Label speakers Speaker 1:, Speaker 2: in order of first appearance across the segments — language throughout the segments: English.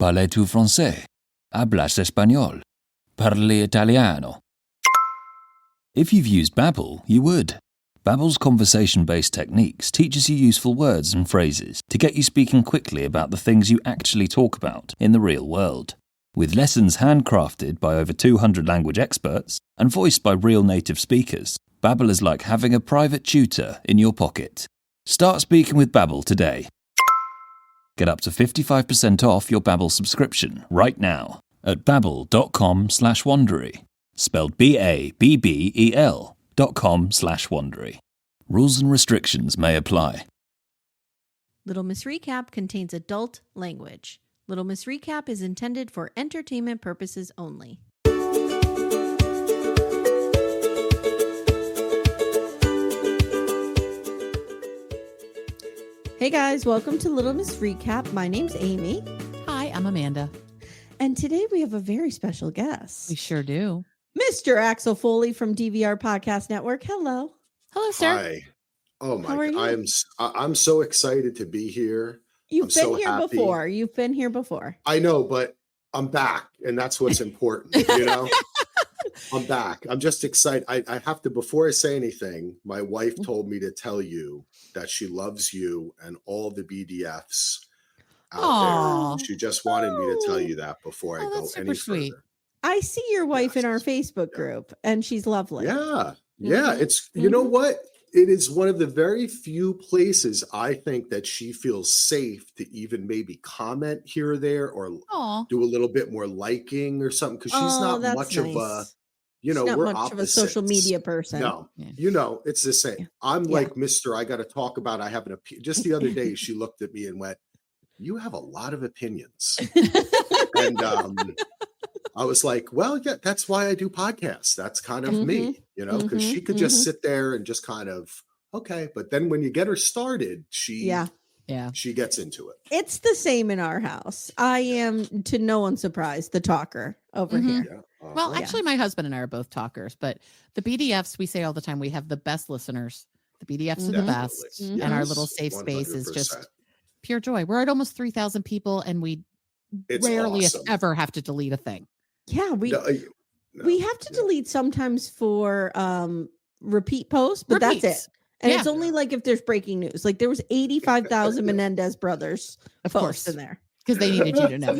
Speaker 1: Parles-tu français? Hablas español? Parli italiano? If you've used Babbel, you would. Babbel's conversation-based techniques teaches you useful words and phrases to get you speaking quickly about the things you actually talk about in the real world. With lessons handcrafted by over 200 language experts and voiced by real native speakers, Babbel is like having a private tutor in your pocket. Start speaking with Babbel today. Get up to 55% off your Babbel subscription right now at babbel.com/Wondery. Spelled BABBEL.com/Wondery. Rules and restrictions may apply.
Speaker 2: Little Miss Recap contains adult language. Little Miss Recap is intended for entertainment purposes only. Hey guys, welcome to Little Miss Recap. My name's Amy.
Speaker 3: Hi, I'm Amanda.
Speaker 2: And today we have a very special guest.
Speaker 3: We sure do.
Speaker 2: Mr. Axel Foley from DVR Podcast Network. Hello.
Speaker 3: Hello, sir.
Speaker 4: Hi. Oh my
Speaker 2: How are
Speaker 4: God.
Speaker 2: you?
Speaker 4: I'm so excited to be here.
Speaker 2: You've
Speaker 4: I'm
Speaker 2: been
Speaker 4: so
Speaker 2: here
Speaker 4: happy.
Speaker 2: before. You've been here before.
Speaker 4: I know, but I'm back, and that's what's important, you know? I'm back. I'm just excited. I have to, before I say anything, my wife told me to tell you that she loves you and all the BDFs out
Speaker 3: Aw.
Speaker 4: there. She just wanted me to tell you that before I
Speaker 3: Oh,
Speaker 4: go
Speaker 3: that's
Speaker 4: any
Speaker 3: super sweet.
Speaker 4: further.
Speaker 2: I see your wife in our
Speaker 4: Yes.
Speaker 2: Facebook group, and she's lovely.
Speaker 4: Yeah.
Speaker 2: Mhm.
Speaker 4: It's, you know what? It is one of the very few places I think that she feels safe to even maybe comment here or there or
Speaker 3: Aw.
Speaker 4: do a little bit more liking or something. Cause she's
Speaker 2: Oh,
Speaker 4: not
Speaker 2: that's
Speaker 4: much
Speaker 2: nice.
Speaker 4: of a, you know,
Speaker 2: She's not
Speaker 4: we're
Speaker 2: much
Speaker 4: opposites.
Speaker 2: of a social media person.
Speaker 4: No,
Speaker 3: Yeah.
Speaker 4: you know, it's the same.
Speaker 2: Yeah.
Speaker 4: I'm
Speaker 2: Yeah.
Speaker 4: like, Mr. I got to talk about, I have an opinion. Just the other day, she looked at me and went, "You have a lot of opinions." And I was like, well, yeah, that's why I do podcasts. That's kind of me, you know, because she could just sit there and just kind of, okay. But then when you get her started, she gets into it.
Speaker 2: It's the same in our house. I am, to no one's surprise, the talker over
Speaker 3: Mhm.
Speaker 2: here.
Speaker 4: Yeah.
Speaker 3: Well,
Speaker 2: Yeah.
Speaker 3: actually, my husband and I are both talkers, but the BDFs, we say all the time, we have the best listeners. The BDFs are the best.
Speaker 4: Definitely.
Speaker 3: And our
Speaker 4: Yes,
Speaker 3: little safe space is just
Speaker 4: 100%.
Speaker 3: pure joy. We're at almost 3,000 people, and we
Speaker 4: It's
Speaker 3: rarely, if
Speaker 4: awesome.
Speaker 3: ever, have to delete a thing.
Speaker 2: Yeah, we
Speaker 4: No,
Speaker 2: have to delete sometimes for repeat posts, but that's
Speaker 3: Repeats.
Speaker 2: it. And
Speaker 3: Yeah.
Speaker 2: it's only like if there's breaking news. Like there was 85,000 Menendez brothers
Speaker 3: Of
Speaker 2: posts
Speaker 3: course.
Speaker 2: in there.
Speaker 3: Because they needed you to know.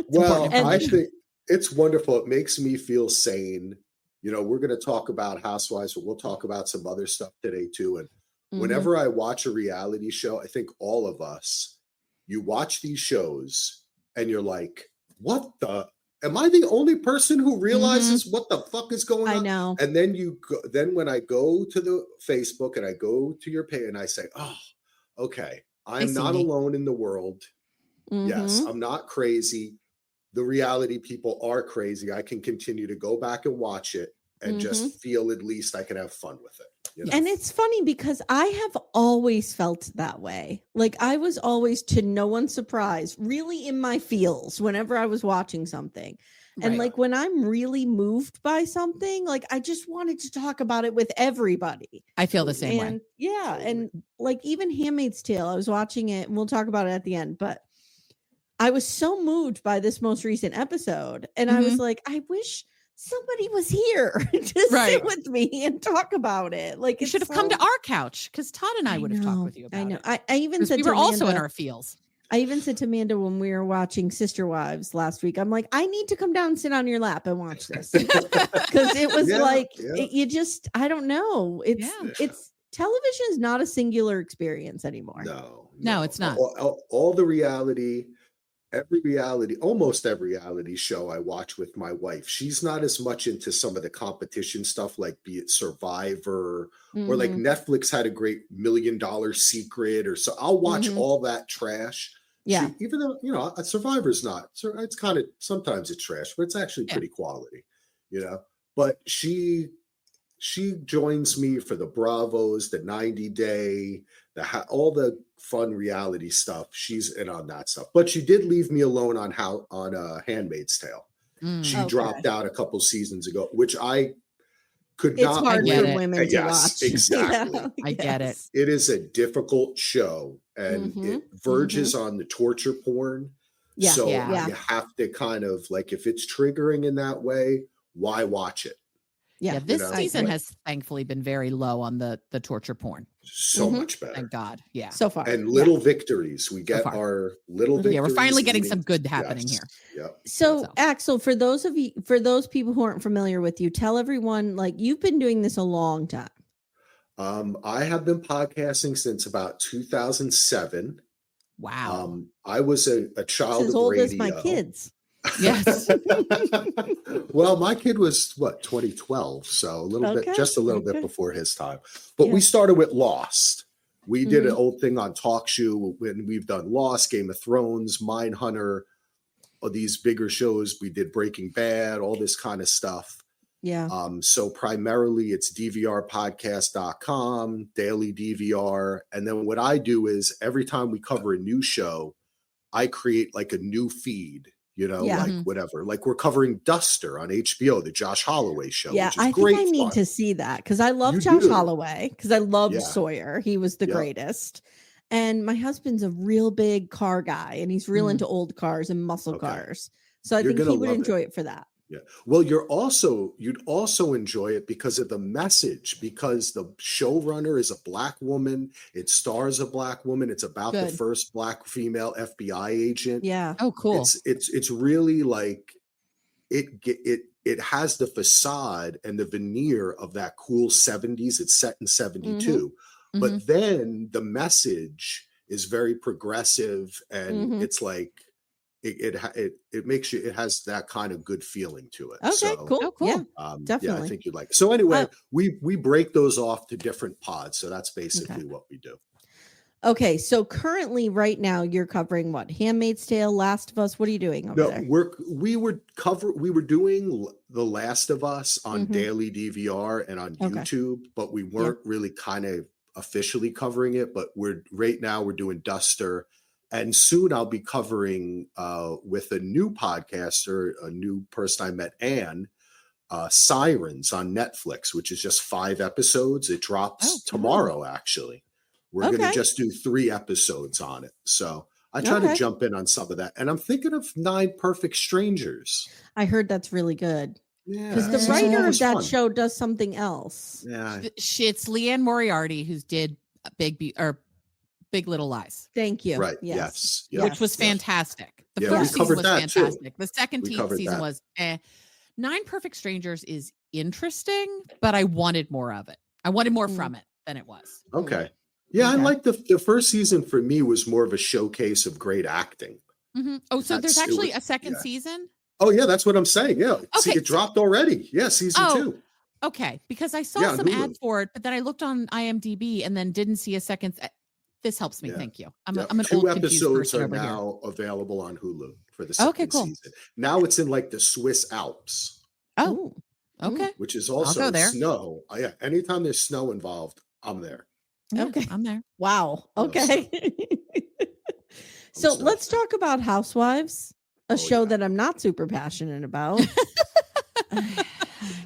Speaker 4: Well,
Speaker 2: important.
Speaker 4: I think it's wonderful. It makes me feel sane. You know, we're going to talk about Housewives, but we'll talk about some other stuff today too. And whenever I watch a reality show, I think all of us, you watch these shows and you're like, what the? Am I the only person who realizes what the fuck is going on?
Speaker 2: I know.
Speaker 4: And then then when I go to the Facebook and I go to your page and I say, oh, okay, I'm
Speaker 3: see
Speaker 4: not
Speaker 3: me.
Speaker 4: alone in the world. Yes, I'm not crazy. The reality people are crazy. I can continue to go back and watch it and just feel at least I can have fun with it. You know?
Speaker 2: And it's funny because I have always felt that way. Like I was always, to no one's surprise, really in my feels whenever I was watching something. And
Speaker 3: Right.
Speaker 2: like when I'm really moved by something, like I just wanted to talk about it with everybody.
Speaker 3: I feel the same
Speaker 2: And
Speaker 3: way.
Speaker 2: yeah, and like even Handmaid's Tale, I was watching it and we'll talk about it at the end, but I was so moved by this most recent episode. And I was like, I wish somebody was here to sit with me and talk about it. Like
Speaker 3: You should have come to our couch because Todd and I would have talked with you about
Speaker 2: I know.
Speaker 3: it.
Speaker 2: I even said
Speaker 3: We
Speaker 2: to
Speaker 3: were also in
Speaker 2: Amanda-
Speaker 3: our feels.
Speaker 2: I even said to Amanda when we were watching Sister Wives last week, I'm like, I need to come down and sit on your lap and watch this. Because it was you just, I don't know. It's television is not a singular experience anymore.
Speaker 3: No, it's not.
Speaker 4: All the reality, almost every reality show I watch with my wife, she's not as much into some of the competition stuff, like be it Survivor or like Netflix had a great $1 Million Secret or so. I'll watch all that trash.
Speaker 2: Yeah.
Speaker 4: Even though, you know, Survivor's not, so it's kind of, sometimes it's trash, but it's actually pretty quality, you know, but she joins me for the Bravos, the 90 Day, all the fun reality stuff. She's in on that stuff, but she did leave me alone on Handmaid's Tale. She dropped out a couple seasons ago, which I could not.
Speaker 2: It's hard for women to watch.
Speaker 4: Exactly.
Speaker 3: I get it.
Speaker 4: It is a difficult show, and it verges on the torture porn.
Speaker 2: Yeah.
Speaker 4: So
Speaker 2: Yeah.
Speaker 4: you have to kind of like, if it's triggering in that way, why watch it?
Speaker 2: Yeah.
Speaker 3: This
Speaker 4: know,
Speaker 3: season
Speaker 4: like-
Speaker 3: has thankfully been very low on the torture porn.
Speaker 4: So
Speaker 2: Mhm.
Speaker 4: much better.
Speaker 3: Thank God. Yeah.
Speaker 2: So far.
Speaker 4: And little victories. We get
Speaker 3: far.
Speaker 4: our little victories.
Speaker 3: Yeah, we're finally getting
Speaker 4: leading
Speaker 3: some
Speaker 4: to-
Speaker 3: good happening here.
Speaker 4: Yep.
Speaker 2: So,
Speaker 3: So.
Speaker 2: Axel, for those people who aren't familiar with you, tell everyone, like, you've been doing this a long time.
Speaker 4: I have been podcasting since about 2007.
Speaker 3: Wow.
Speaker 4: I was a
Speaker 2: It's
Speaker 4: child
Speaker 2: as
Speaker 4: of
Speaker 2: old
Speaker 4: radio.
Speaker 2: as my kids.
Speaker 3: Yes.
Speaker 4: Well, my kid was 2012, so just a little bit
Speaker 2: Okay.
Speaker 4: before his time. But
Speaker 2: Yeah.
Speaker 4: we started with Lost. We did
Speaker 2: Mhm.
Speaker 4: an old thing on Talk Show when we've done Lost, Game of Thrones, Mindhunter, all these bigger shows. We did Breaking Bad, all this kind of stuff.
Speaker 2: Yeah.
Speaker 4: So primarily it's dvrpodcast.com, daily DVR. And then what I do is every time we cover a new show, I create like a new feed,
Speaker 2: Yeah.
Speaker 4: like whatever. Like we're covering Duster on HBO, the Josh Holloway show.
Speaker 2: Yeah,
Speaker 4: which is
Speaker 2: I
Speaker 4: great
Speaker 2: think I need
Speaker 4: fun.
Speaker 2: to see that because I love
Speaker 4: You
Speaker 2: Josh
Speaker 4: do.
Speaker 2: Holloway because I loved
Speaker 4: Yeah.
Speaker 2: Sawyer. He was the
Speaker 4: Yeah.
Speaker 2: greatest. And my husband's a real big car guy and he's real
Speaker 3: Mhm.
Speaker 2: into old cars and muscle
Speaker 4: Okay.
Speaker 2: cars. So I
Speaker 4: You're
Speaker 2: think
Speaker 4: gonna
Speaker 2: he would
Speaker 4: love it.
Speaker 2: enjoy it for that.
Speaker 4: Yeah. Well, you'd also enjoy it because of the message, because the showrunner is a black woman. It stars a black woman. It's about the
Speaker 2: Good.
Speaker 4: first black female FBI agent.
Speaker 2: Yeah.
Speaker 3: Oh, cool.
Speaker 4: It's really like it has the facade and the veneer of that cool 70s. It's set in 72.
Speaker 3: Mhm.
Speaker 4: But then the message is very progressive and
Speaker 2: Mhm.
Speaker 4: it's like it makes you, it has that kind of good feeling to it.
Speaker 2: Okay,
Speaker 4: So,
Speaker 2: cool.
Speaker 3: Oh, cool.
Speaker 2: Yeah.
Speaker 4: Yeah,
Speaker 2: Definitely.
Speaker 4: I think you'd like it. So anyway,
Speaker 2: Uh,
Speaker 4: we break those off to different pods. So that's basically what we do.
Speaker 2: Okay. So currently, right now, you're covering what? Handmaid's Tale, Last of Us. What are you doing over
Speaker 4: No,
Speaker 2: there?
Speaker 4: we were doing The Last of Us on
Speaker 2: Mhm.
Speaker 4: daily DVR and on
Speaker 2: Okay.
Speaker 4: YouTube, but we weren't really kind of officially covering it. But we're doing Duster, and soon I'll be covering with a new podcaster, a new person I met, Anne, Sirens on Netflix, which is just 5 episodes. It drops tomorrow. Actually, we're going
Speaker 2: Okay.
Speaker 4: to just do 3 episodes on it. So I try to
Speaker 2: Okay.
Speaker 4: jump in on some of that. And I'm thinking of 9 Perfect Strangers.
Speaker 2: I heard that's really good
Speaker 4: Yeah.
Speaker 2: because the
Speaker 4: season
Speaker 2: writer
Speaker 4: 1
Speaker 2: of
Speaker 4: was
Speaker 2: that
Speaker 4: fun.
Speaker 2: show does something else.
Speaker 4: Yeah.
Speaker 3: It's Leanne Moriarty who's did Big Little Lies,
Speaker 4: Right.
Speaker 2: Thank you.
Speaker 4: Yes.
Speaker 2: Yes.
Speaker 3: which was
Speaker 4: Yes.
Speaker 3: fantastic. The
Speaker 4: Yeah, we
Speaker 3: first season
Speaker 4: covered
Speaker 3: was
Speaker 4: that, too.
Speaker 3: fantastic. The second
Speaker 4: We covered
Speaker 3: season
Speaker 4: that.
Speaker 3: was 9 Perfect Strangers is interesting, but I wanted more of it. I wanted more from it than it was.
Speaker 4: Okay. Yeah,
Speaker 2: Okay.
Speaker 4: I like the first season for me was more of a showcase of great acting.
Speaker 3: Mhm. Oh, so there's
Speaker 4: It
Speaker 3: actually
Speaker 4: was-
Speaker 3: a second
Speaker 4: yeah.
Speaker 3: season?
Speaker 4: Oh, yeah, that's what I'm saying. Yeah. See,
Speaker 3: Okay,
Speaker 4: it dropped already. Yeah, season
Speaker 3: Oh,
Speaker 4: 2.
Speaker 3: Okay, because I saw
Speaker 4: Yeah, on
Speaker 3: some
Speaker 4: Hulu.
Speaker 3: ads for it, but then I looked on IMDb and then didn't see a second. This helps me.
Speaker 4: Yeah.
Speaker 3: Thank you. I'm
Speaker 4: Yeah,
Speaker 3: an
Speaker 4: 2
Speaker 3: old confused
Speaker 4: episodes
Speaker 3: person
Speaker 4: are
Speaker 3: over here.
Speaker 4: now available on Hulu for the second
Speaker 3: Okay, cool.
Speaker 4: season. Now it's in like the Swiss Alps,
Speaker 3: Oh,
Speaker 2: Ooh.
Speaker 3: okay.
Speaker 4: which is
Speaker 3: go
Speaker 4: also
Speaker 3: there.
Speaker 4: snow. Yeah, anytime there's snow involved, I'm there.
Speaker 3: Yeah,
Speaker 2: Okay.
Speaker 3: I'm there.
Speaker 2: Wow.
Speaker 4: Oh,
Speaker 2: Okay. So
Speaker 4: stuff.
Speaker 2: let's talk about Housewives, a
Speaker 4: Oh,
Speaker 2: show
Speaker 4: yeah.
Speaker 2: that I'm not super passionate about.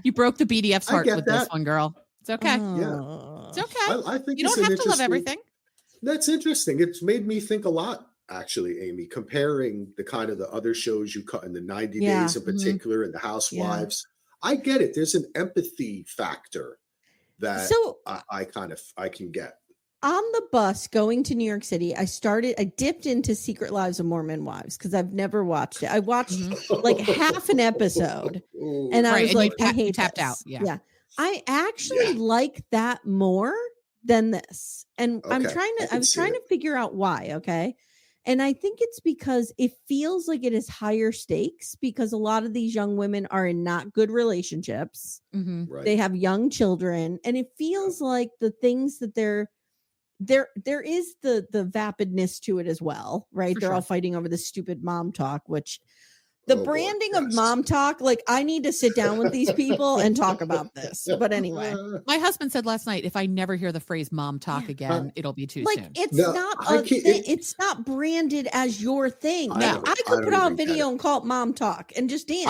Speaker 3: You broke the BDF's
Speaker 4: I
Speaker 3: heart
Speaker 4: get
Speaker 3: with this
Speaker 4: that.
Speaker 3: one, girl. It's okay.
Speaker 2: Oh.
Speaker 3: It's okay.
Speaker 4: I think
Speaker 3: You
Speaker 4: it's
Speaker 3: don't
Speaker 4: an
Speaker 3: have to love
Speaker 4: interesting-
Speaker 3: everything.
Speaker 4: That's interesting. It's made me think a lot, actually, Amy, comparing the kind of the other shows you cut in the 90
Speaker 2: Yeah.
Speaker 4: days in
Speaker 3: Mhm.
Speaker 4: particular and the Housewives. I get it. There's an empathy factor that
Speaker 2: So
Speaker 4: I can get.
Speaker 2: on the bus going to New York City, I dipped into Secret Lives of Mormon Wives because I've never watched it. I watched like half an episode and I
Speaker 3: Right,
Speaker 2: was
Speaker 3: and
Speaker 2: like,
Speaker 3: you
Speaker 2: I hate
Speaker 3: tapped
Speaker 2: this.
Speaker 3: out. Yeah.
Speaker 2: I actually like that more than this. And
Speaker 4: Okay, I can
Speaker 2: I was
Speaker 4: see
Speaker 2: trying
Speaker 4: it.
Speaker 2: to figure out why. Okay. And I think it's because it feels like it is higher stakes because a lot of these young women are in not good relationships.
Speaker 3: Mhm.
Speaker 4: Right.
Speaker 2: They have young children, and it feels like the things that there is the vapidness to it as well, right?
Speaker 3: For
Speaker 2: They're
Speaker 3: sure.
Speaker 2: all fighting over the stupid mom talk, which the
Speaker 4: Oh, boy,
Speaker 2: branding of
Speaker 4: yes.
Speaker 2: mom talk, like I need to sit down with these people and talk about this. But anyway,
Speaker 3: My husband said last night, if I never hear the phrase "mom talk" again, it'll be too
Speaker 2: like
Speaker 3: soon.
Speaker 2: it's
Speaker 4: No,
Speaker 2: not
Speaker 4: I
Speaker 2: a
Speaker 4: can't-
Speaker 2: thing, it's not branded as your thing.
Speaker 4: I
Speaker 2: Like,
Speaker 4: don't-
Speaker 2: I
Speaker 4: I
Speaker 2: could
Speaker 4: don't
Speaker 2: put out a
Speaker 4: even get
Speaker 2: video
Speaker 4: it.
Speaker 2: and call it mom talk and just dance.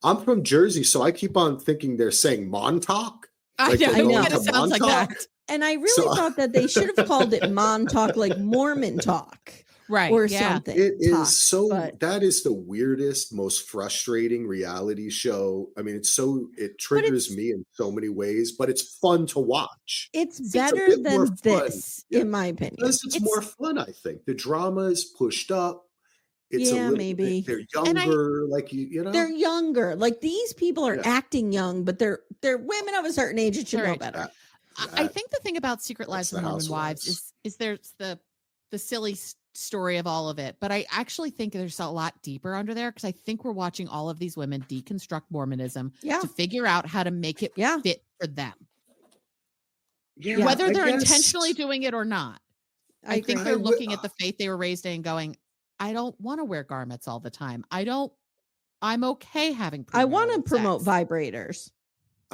Speaker 4: I'm from Jersey, so I keep on thinking they're saying Montauk.
Speaker 3: I
Speaker 4: like
Speaker 3: know.
Speaker 4: they're
Speaker 2: I know.
Speaker 4: going
Speaker 3: It
Speaker 4: to
Speaker 3: sounds like
Speaker 4: Montauk.
Speaker 3: that.
Speaker 2: And I really
Speaker 4: So-
Speaker 2: thought that they should have called it Mon Talk, like Mormon Talk.
Speaker 3: Right.
Speaker 2: or
Speaker 3: Yeah.
Speaker 2: something.
Speaker 4: It is
Speaker 2: tough,
Speaker 4: so
Speaker 2: but
Speaker 4: that is the weirdest, most frustrating reality show. I mean, it triggers
Speaker 2: it's-
Speaker 4: me in so many ways, but it's fun to watch.
Speaker 2: it's
Speaker 4: a
Speaker 2: better
Speaker 4: bit more
Speaker 2: than
Speaker 4: fun.
Speaker 2: this,
Speaker 4: Yeah.
Speaker 2: in my opinion.
Speaker 4: Because it's more fun, I think. The drama is pushed up. It's a
Speaker 2: Yeah,
Speaker 4: little
Speaker 2: maybe.
Speaker 4: they're younger, like you know.
Speaker 2: They're younger. Like these people are
Speaker 4: Yeah.
Speaker 2: acting young, but they're women of a certain age and should know
Speaker 3: Right.
Speaker 2: better.
Speaker 3: I think the thing about Secret Lives
Speaker 4: the
Speaker 3: of Mormon Wives
Speaker 4: Housewives.
Speaker 3: is there's the silly story of all of it, but I actually think there's a lot deeper under there because I think we're watching all of these women deconstruct Mormonism
Speaker 2: Yeah.
Speaker 3: to figure out how to make it
Speaker 2: Yeah.
Speaker 3: fit for them,
Speaker 4: Yeah,
Speaker 3: whether
Speaker 4: I
Speaker 3: they're
Speaker 4: guess.
Speaker 3: intentionally doing it or not. I think
Speaker 2: agree.
Speaker 3: they're
Speaker 4: I would-
Speaker 3: looking at the faith they were raised in and going, I don't want to wear garments all the time. I'm okay having
Speaker 2: I want to
Speaker 3: premarital
Speaker 2: promote
Speaker 3: sex.
Speaker 2: vibrators.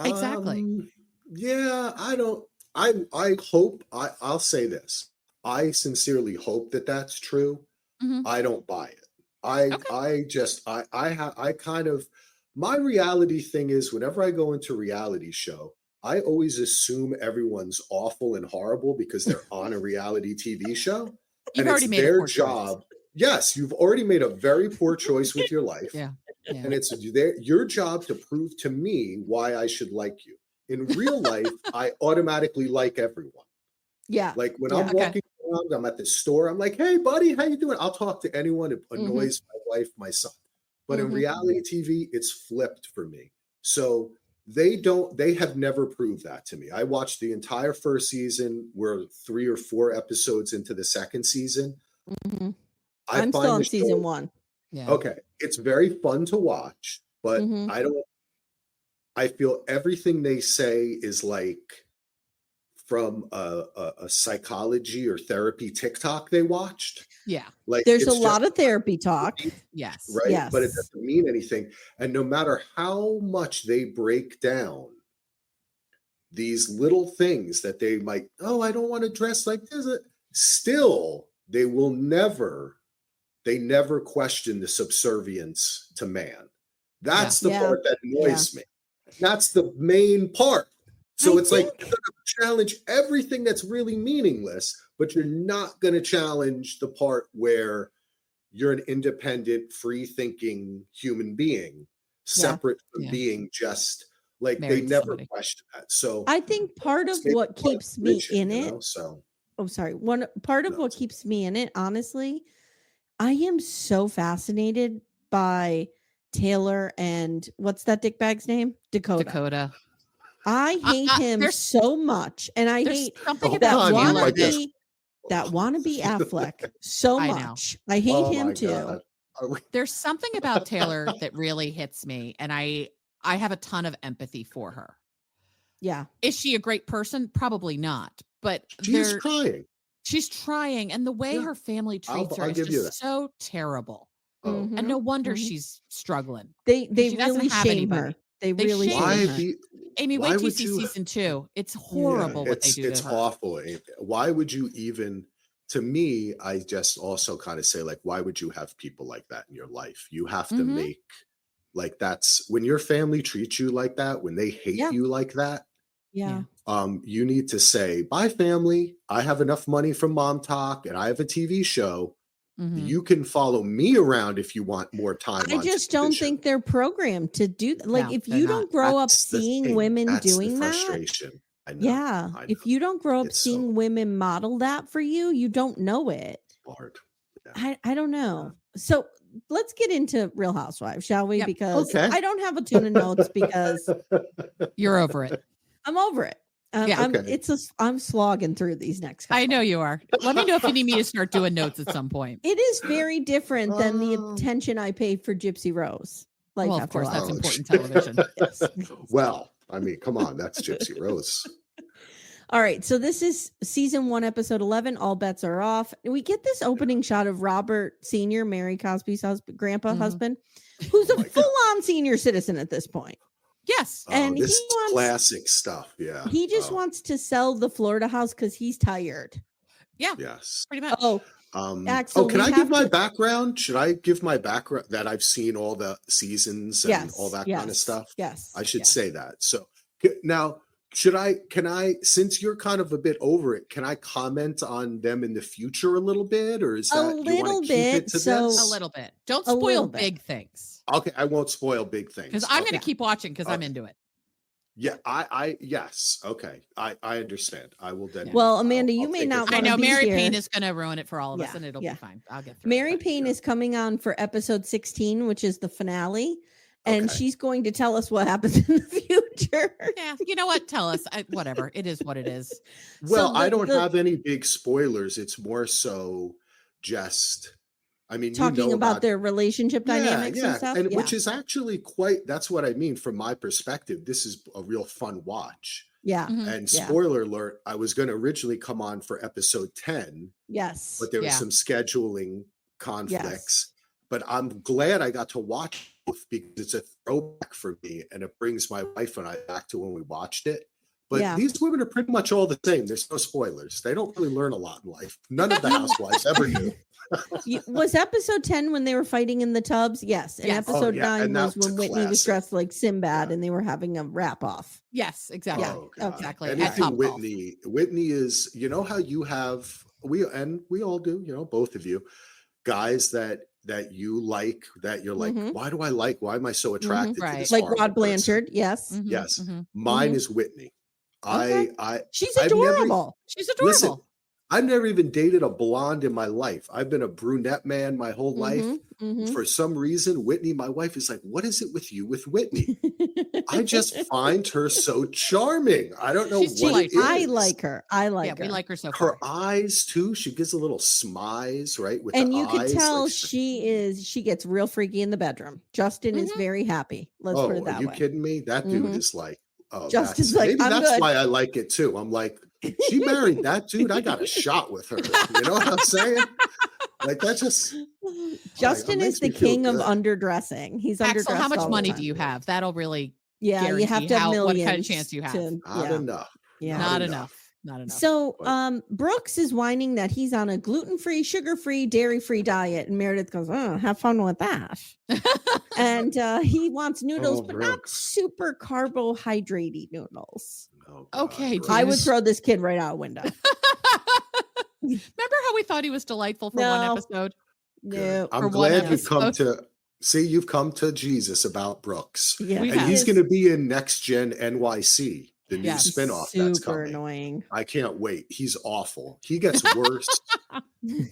Speaker 3: Exactly.
Speaker 4: Yeah, I don't. I hope. I'll say this. I sincerely hope that that's true.
Speaker 3: Mhm.
Speaker 4: I don't buy it. I kind of my reality thing is whenever I go into reality show, I always assume everyone's awful and horrible because they're on a reality TV show.
Speaker 3: You've
Speaker 4: and
Speaker 3: already
Speaker 4: it's
Speaker 3: made a
Speaker 4: their
Speaker 3: poor choice.
Speaker 4: job. Yes, you've already made a very poor choice with your life.
Speaker 3: Yeah. Yeah.
Speaker 4: And it's your job to prove to me why I should like you. In real life, I automatically like everyone.
Speaker 2: Yeah.
Speaker 4: Like when
Speaker 2: Yeah.
Speaker 4: I'm walking around, I'm at the store, I'm like, hey, buddy, how you doing? I'll talk to anyone. It annoys my wife, my son. But in reality TV, it's flipped for me. So they have never proved that to me. I watched the entire first season. We're 3 or 4 episodes into the second season.
Speaker 2: Mhm.
Speaker 4: I
Speaker 2: I'm
Speaker 4: find
Speaker 2: still on
Speaker 4: the
Speaker 2: season
Speaker 4: show-
Speaker 2: 1.
Speaker 3: Yeah.
Speaker 4: Okay. It's very fun to watch, but
Speaker 2: Mhm.
Speaker 4: I feel everything they say is like from a psychology or therapy TikTok they watched.
Speaker 3: Yeah.
Speaker 4: Like
Speaker 2: There's a
Speaker 4: it's
Speaker 2: lot
Speaker 4: just
Speaker 2: of therapy talk.
Speaker 3: Yes.
Speaker 4: right, but it
Speaker 2: Yes.
Speaker 4: doesn't mean anything. And no matter how much they break down these little things that they might, I don't want to dress like this. Still, they never question the subservience to man. That's the
Speaker 2: Yeah.
Speaker 4: part that annoys me. That's the main part. So
Speaker 2: I
Speaker 4: it's like you're going to challenge everything that's really meaningless, but you're not going to challenge the part where you're an independent, free-thinking human being, separate from
Speaker 3: Yeah.
Speaker 4: being just like
Speaker 3: Married
Speaker 4: they
Speaker 3: to
Speaker 4: never
Speaker 3: somebody.
Speaker 4: question that. So
Speaker 2: I think part of
Speaker 4: it's maybe
Speaker 2: what
Speaker 4: part of
Speaker 2: keeps me
Speaker 4: religion,
Speaker 2: in
Speaker 4: you
Speaker 2: it.
Speaker 4: know, so
Speaker 2: Oh, sorry. One part of
Speaker 4: No,
Speaker 2: what
Speaker 4: it's-
Speaker 2: keeps me in it, honestly, I am so fascinated by Taylor and what's that dickbag's name? Dakota. I hate him
Speaker 3: there's-
Speaker 2: so much, and I
Speaker 3: There's
Speaker 2: hate
Speaker 3: something
Speaker 4: Oh,
Speaker 3: about
Speaker 4: God, you
Speaker 3: Taylor
Speaker 4: like this.
Speaker 2: that wannabe Affleck so
Speaker 3: I know.
Speaker 2: much. I hate
Speaker 4: Oh
Speaker 2: him
Speaker 4: my
Speaker 2: too.
Speaker 4: God.
Speaker 3: There's something about Taylor that really hits me, and I have a ton of empathy for her.
Speaker 2: Yeah.
Speaker 3: Is she a great person? Probably not, but
Speaker 4: She's trying.
Speaker 3: she's trying, and the way
Speaker 4: Yeah.
Speaker 3: her family treats her
Speaker 4: I'll
Speaker 3: is
Speaker 4: give you
Speaker 3: just so terrible.
Speaker 4: Oh.
Speaker 2: Mhm.
Speaker 3: And no wonder
Speaker 2: Mhm.
Speaker 3: she's struggling.
Speaker 2: They
Speaker 3: she doesn't
Speaker 2: really
Speaker 3: have
Speaker 2: shame
Speaker 3: anybody.
Speaker 2: her. They
Speaker 3: They
Speaker 2: really
Speaker 3: shame
Speaker 2: shame
Speaker 3: her.
Speaker 2: her.
Speaker 3: Amy,
Speaker 4: Why
Speaker 3: wait till you
Speaker 4: would
Speaker 3: see
Speaker 4: you-
Speaker 3: season 2. It's horrible what they do
Speaker 4: It's
Speaker 3: to her.
Speaker 4: awful. Why would you even? To me, I just also kind of say, like, why would you have people like that in your life? You have to
Speaker 3: Mhm.
Speaker 4: make like that's when your family treats you like that, when they hate
Speaker 2: Yeah.
Speaker 4: you like that.
Speaker 2: Yeah.
Speaker 4: You need to say, bye, family. I have enough money from Mom Talk and I have a TV show.
Speaker 3: Mhm.
Speaker 4: You can follow me around if you want more time.
Speaker 2: I
Speaker 4: on
Speaker 2: just don't
Speaker 4: television.
Speaker 2: think they're programmed to do that. Like
Speaker 3: No,
Speaker 2: if
Speaker 3: they're
Speaker 2: you
Speaker 3: not.
Speaker 2: don't grow up
Speaker 4: That's the
Speaker 2: seeing
Speaker 4: thing.
Speaker 2: women
Speaker 4: That's the
Speaker 2: doing that,
Speaker 4: frustration. I know.
Speaker 2: yeah.
Speaker 4: I
Speaker 2: If
Speaker 4: know.
Speaker 2: you don't grow up
Speaker 4: It's so-
Speaker 2: seeing women model that for you, you don't know it.
Speaker 4: Hard.
Speaker 2: I don't know. So let's get into Real Housewives, shall we?
Speaker 3: Yep.
Speaker 2: Because
Speaker 4: Okay.
Speaker 2: I don't have a ton of notes because
Speaker 3: You're over it.
Speaker 2: I'm over it.
Speaker 3: Yeah.
Speaker 4: Okay.
Speaker 2: I'm slogging through these next
Speaker 3: I
Speaker 2: couple.
Speaker 3: know you are. Let me know if you need me to start doing notes at some point.
Speaker 2: It is very different than the
Speaker 4: Oh.
Speaker 2: attention I paid for Gypsy Rose. Life
Speaker 3: Well, of
Speaker 2: After
Speaker 3: course, that's
Speaker 2: Life.
Speaker 3: important television.
Speaker 2: Yes.
Speaker 4: Well, I mean, come on, that's Gypsy Rose.
Speaker 2: All right, so this is season 1, episode 11. All bets are off. We get this opening shot of Robert Sr., Mary Cosby's grandpa
Speaker 3: Mhm.
Speaker 2: husband, who's a
Speaker 4: Oh my God.
Speaker 2: full-on senior citizen at this point.
Speaker 3: Yes.
Speaker 2: And
Speaker 4: this
Speaker 2: he
Speaker 4: is
Speaker 2: wants-
Speaker 4: classic stuff. Yeah.
Speaker 2: He just
Speaker 4: Oh,
Speaker 2: wants to sell the Florida house because he's tired.
Speaker 3: Yeah,
Speaker 4: Yes.
Speaker 3: pretty much.
Speaker 2: Oh, Axel,
Speaker 4: can
Speaker 2: we
Speaker 4: I give
Speaker 2: have
Speaker 4: my
Speaker 2: to-
Speaker 4: background? Should I give my background that I've seen all the seasons and
Speaker 2: yes,
Speaker 4: all that
Speaker 2: yes,
Speaker 4: kind of stuff?
Speaker 2: Yes.
Speaker 4: I should
Speaker 3: Yeah.
Speaker 4: say that. So now, can I, since you're kind of a bit over it, can I comment on them in the future a little bit, or is that you want to keep it to
Speaker 2: so-
Speaker 4: this?
Speaker 3: A little bit. Don't
Speaker 2: A little
Speaker 3: spoil
Speaker 2: bit.
Speaker 3: big things.
Speaker 4: Okay, I won't spoil big things.
Speaker 3: Because I'm
Speaker 4: Okay.
Speaker 3: going to keep watching because I'm
Speaker 4: Okay.
Speaker 3: into it.
Speaker 4: Yeah, yes. Okay. I understand. I will then.
Speaker 2: Well, Amanda,
Speaker 4: I'll
Speaker 2: you may
Speaker 4: take it
Speaker 2: not
Speaker 4: from
Speaker 3: I
Speaker 2: wanna
Speaker 3: know
Speaker 2: be
Speaker 3: Mary
Speaker 2: here.
Speaker 3: Payne is going to ruin it for all of us,
Speaker 2: Yeah,
Speaker 3: and it'll
Speaker 2: yeah.
Speaker 3: be fine. I'll get through
Speaker 2: Mary
Speaker 3: it.
Speaker 2: Payne is coming on for episode 16, which is the finale. And
Speaker 4: Okay.
Speaker 2: she's going to tell us what happens in the future.
Speaker 3: Yeah, you know what? Tell us. Whatever. It is what it is.
Speaker 4: Well, I don't
Speaker 2: the-
Speaker 4: have any big spoilers. It's more so just, I mean,
Speaker 2: Talking about their relationship dynamics and stuff.
Speaker 4: and
Speaker 2: yeah.
Speaker 4: which is actually quite, that's what I mean from my perspective. This is a real fun watch.
Speaker 2: yeah.
Speaker 3: Mhm.
Speaker 4: And
Speaker 2: Yeah.
Speaker 4: spoiler alert, I was going to originally come on for episode 10,
Speaker 2: Yes.
Speaker 4: but there was
Speaker 3: Yeah.
Speaker 4: some scheduling conflicts. But I'm glad I got to watch both because it's a throwback for me, and it brings my wife and I back to when we watched it. But
Speaker 2: Yeah.
Speaker 4: these women are pretty much all the same. There's no spoilers. They don't really learn a lot in life. None of the housewives ever do.
Speaker 2: Was episode 10 when they were fighting in the tubs? Yes. And
Speaker 3: Yes.
Speaker 4: Oh,
Speaker 2: episode
Speaker 4: yeah,
Speaker 2: 9
Speaker 4: and that
Speaker 2: was
Speaker 4: was a
Speaker 2: when Whitney was
Speaker 4: classic.
Speaker 2: dressed like Sinbad
Speaker 4: Yeah.
Speaker 2: and they were having a wrap off.
Speaker 3: Yes, exactly.
Speaker 2: Yeah.
Speaker 4: Oh, God.
Speaker 3: Exactly. At
Speaker 4: Anything
Speaker 3: Topgolf.
Speaker 4: Whitney is, you know how you have, we all do, you know, both of you, guys that you like, that you're like,
Speaker 2: Mhm.
Speaker 4: why am I so attracted to
Speaker 3: Right.
Speaker 4: this
Speaker 2: Like
Speaker 4: horrible
Speaker 2: Rod
Speaker 4: person?
Speaker 2: Blanchard. Yes.
Speaker 3: Mhm,
Speaker 4: Yes.
Speaker 3: mhm.
Speaker 4: Mine
Speaker 2: Mhm.
Speaker 4: is Whitney.
Speaker 2: Okay.
Speaker 4: I
Speaker 2: She's
Speaker 4: I've never-
Speaker 2: adorable.
Speaker 3: She's adorable.
Speaker 4: Listen, I've never even dated a blonde in my life. I've been a brunette man my whole life.
Speaker 2: Mhm, mhm.
Speaker 4: For some reason, Whitney, my wife, is like, what is it with you with Whitney? I just find her so charming. I don't know
Speaker 3: She's
Speaker 4: what it
Speaker 3: delightful.
Speaker 2: I
Speaker 4: is.
Speaker 2: like her. I like
Speaker 3: Yeah,
Speaker 2: her.
Speaker 3: we like her so
Speaker 4: Her
Speaker 3: far.
Speaker 4: eyes too. She gives a little smize, right? With
Speaker 2: And
Speaker 4: the
Speaker 2: you can
Speaker 4: eyes,
Speaker 2: tell
Speaker 4: like,
Speaker 2: she gets real freaky in the bedroom. Justin is
Speaker 3: Mhm.
Speaker 2: very happy. Let's put
Speaker 4: oh,
Speaker 2: it that
Speaker 4: are you
Speaker 2: way.
Speaker 4: kidding me? That dude
Speaker 2: Mhm.
Speaker 4: is like, oh,
Speaker 2: Justin's
Speaker 4: that's,
Speaker 2: like,
Speaker 4: maybe
Speaker 2: "I'm
Speaker 4: that's
Speaker 2: good."
Speaker 4: why I like it too. I'm like, she married that dude. I got a shot with her. You know what I'm saying? Like that just
Speaker 2: Justin
Speaker 4: makes
Speaker 2: is the
Speaker 4: me feel
Speaker 2: king of
Speaker 4: good.
Speaker 2: underdressing. He's
Speaker 3: Axel, how
Speaker 2: underdressed
Speaker 3: much
Speaker 2: all the
Speaker 3: money
Speaker 2: time.
Speaker 3: do you have? That'll really
Speaker 2: Yeah, you have
Speaker 3: guarantee
Speaker 2: to have
Speaker 3: how- what
Speaker 2: millions.
Speaker 3: kind of chance you have.
Speaker 4: not enough.
Speaker 2: Yeah.
Speaker 3: not enough. Not enough.
Speaker 2: So,
Speaker 4: But-
Speaker 2: Brooks is whining that he's on a gluten-free, sugar-free, dairy-free diet, and Meredith goes, "Oh, have fun with that." And he wants noodles,
Speaker 4: Oh,
Speaker 2: but not
Speaker 4: Brooks.
Speaker 2: super carbohydrate
Speaker 4: Oh,
Speaker 2: noodles.
Speaker 3: Okay,
Speaker 4: Brooks.
Speaker 2: I would
Speaker 3: Yes.
Speaker 2: throw this kid right out a window.
Speaker 3: Remember how we thought he was delightful for one
Speaker 2: No.
Speaker 3: episode?
Speaker 2: No,
Speaker 4: I'm
Speaker 3: for one
Speaker 4: glad you've come
Speaker 3: episode.
Speaker 4: to see. You've come to Jesus about Brooks,
Speaker 2: yeah,
Speaker 3: We
Speaker 4: and
Speaker 3: have.
Speaker 4: he's going to be in Next Gen NYC, the new
Speaker 3: Yes.
Speaker 4: spinoff that's
Speaker 2: super
Speaker 4: coming.
Speaker 2: annoying.
Speaker 4: I can't wait. He's awful. He gets worse.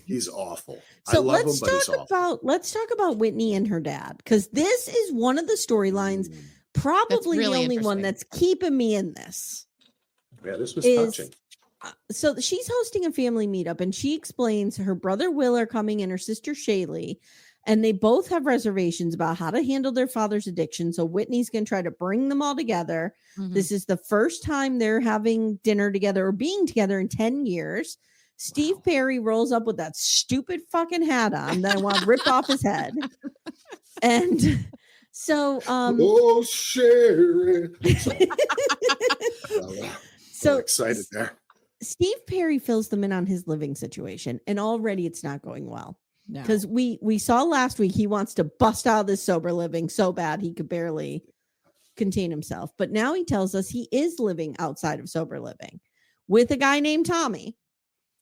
Speaker 4: He's awful.
Speaker 2: So
Speaker 4: I love him,
Speaker 2: let's
Speaker 4: but he's
Speaker 2: talk
Speaker 4: awful.
Speaker 2: about Whitney and her dad, because this is one of the storylines,
Speaker 4: Mm.
Speaker 2: probably
Speaker 3: really
Speaker 2: the only one
Speaker 3: interesting.
Speaker 2: that's keeping me in this.
Speaker 4: Yeah, this was
Speaker 2: is-
Speaker 4: touching.
Speaker 2: So she's hosting a family meetup, and she explains her brother Will are coming and her sister Shaylee, and they both have reservations about how to handle their father's addiction. So Whitney's going to try to bring them all together.
Speaker 3: Mhm.
Speaker 2: This is the first time they're having dinner together or being together in 10 years. Steve Perry rolls up with that stupid fucking hat on that I want ripped off his head. And so
Speaker 4: Oh, Sherry. So
Speaker 2: so
Speaker 4: excited there.
Speaker 2: Steve Perry fills them in on his living situation, and already it's not going well.
Speaker 3: No.
Speaker 2: Because we saw last week he wants to bust out of this sober living so bad he could barely contain himself. But now he tells us he is living outside of sober living with a guy named Tommy.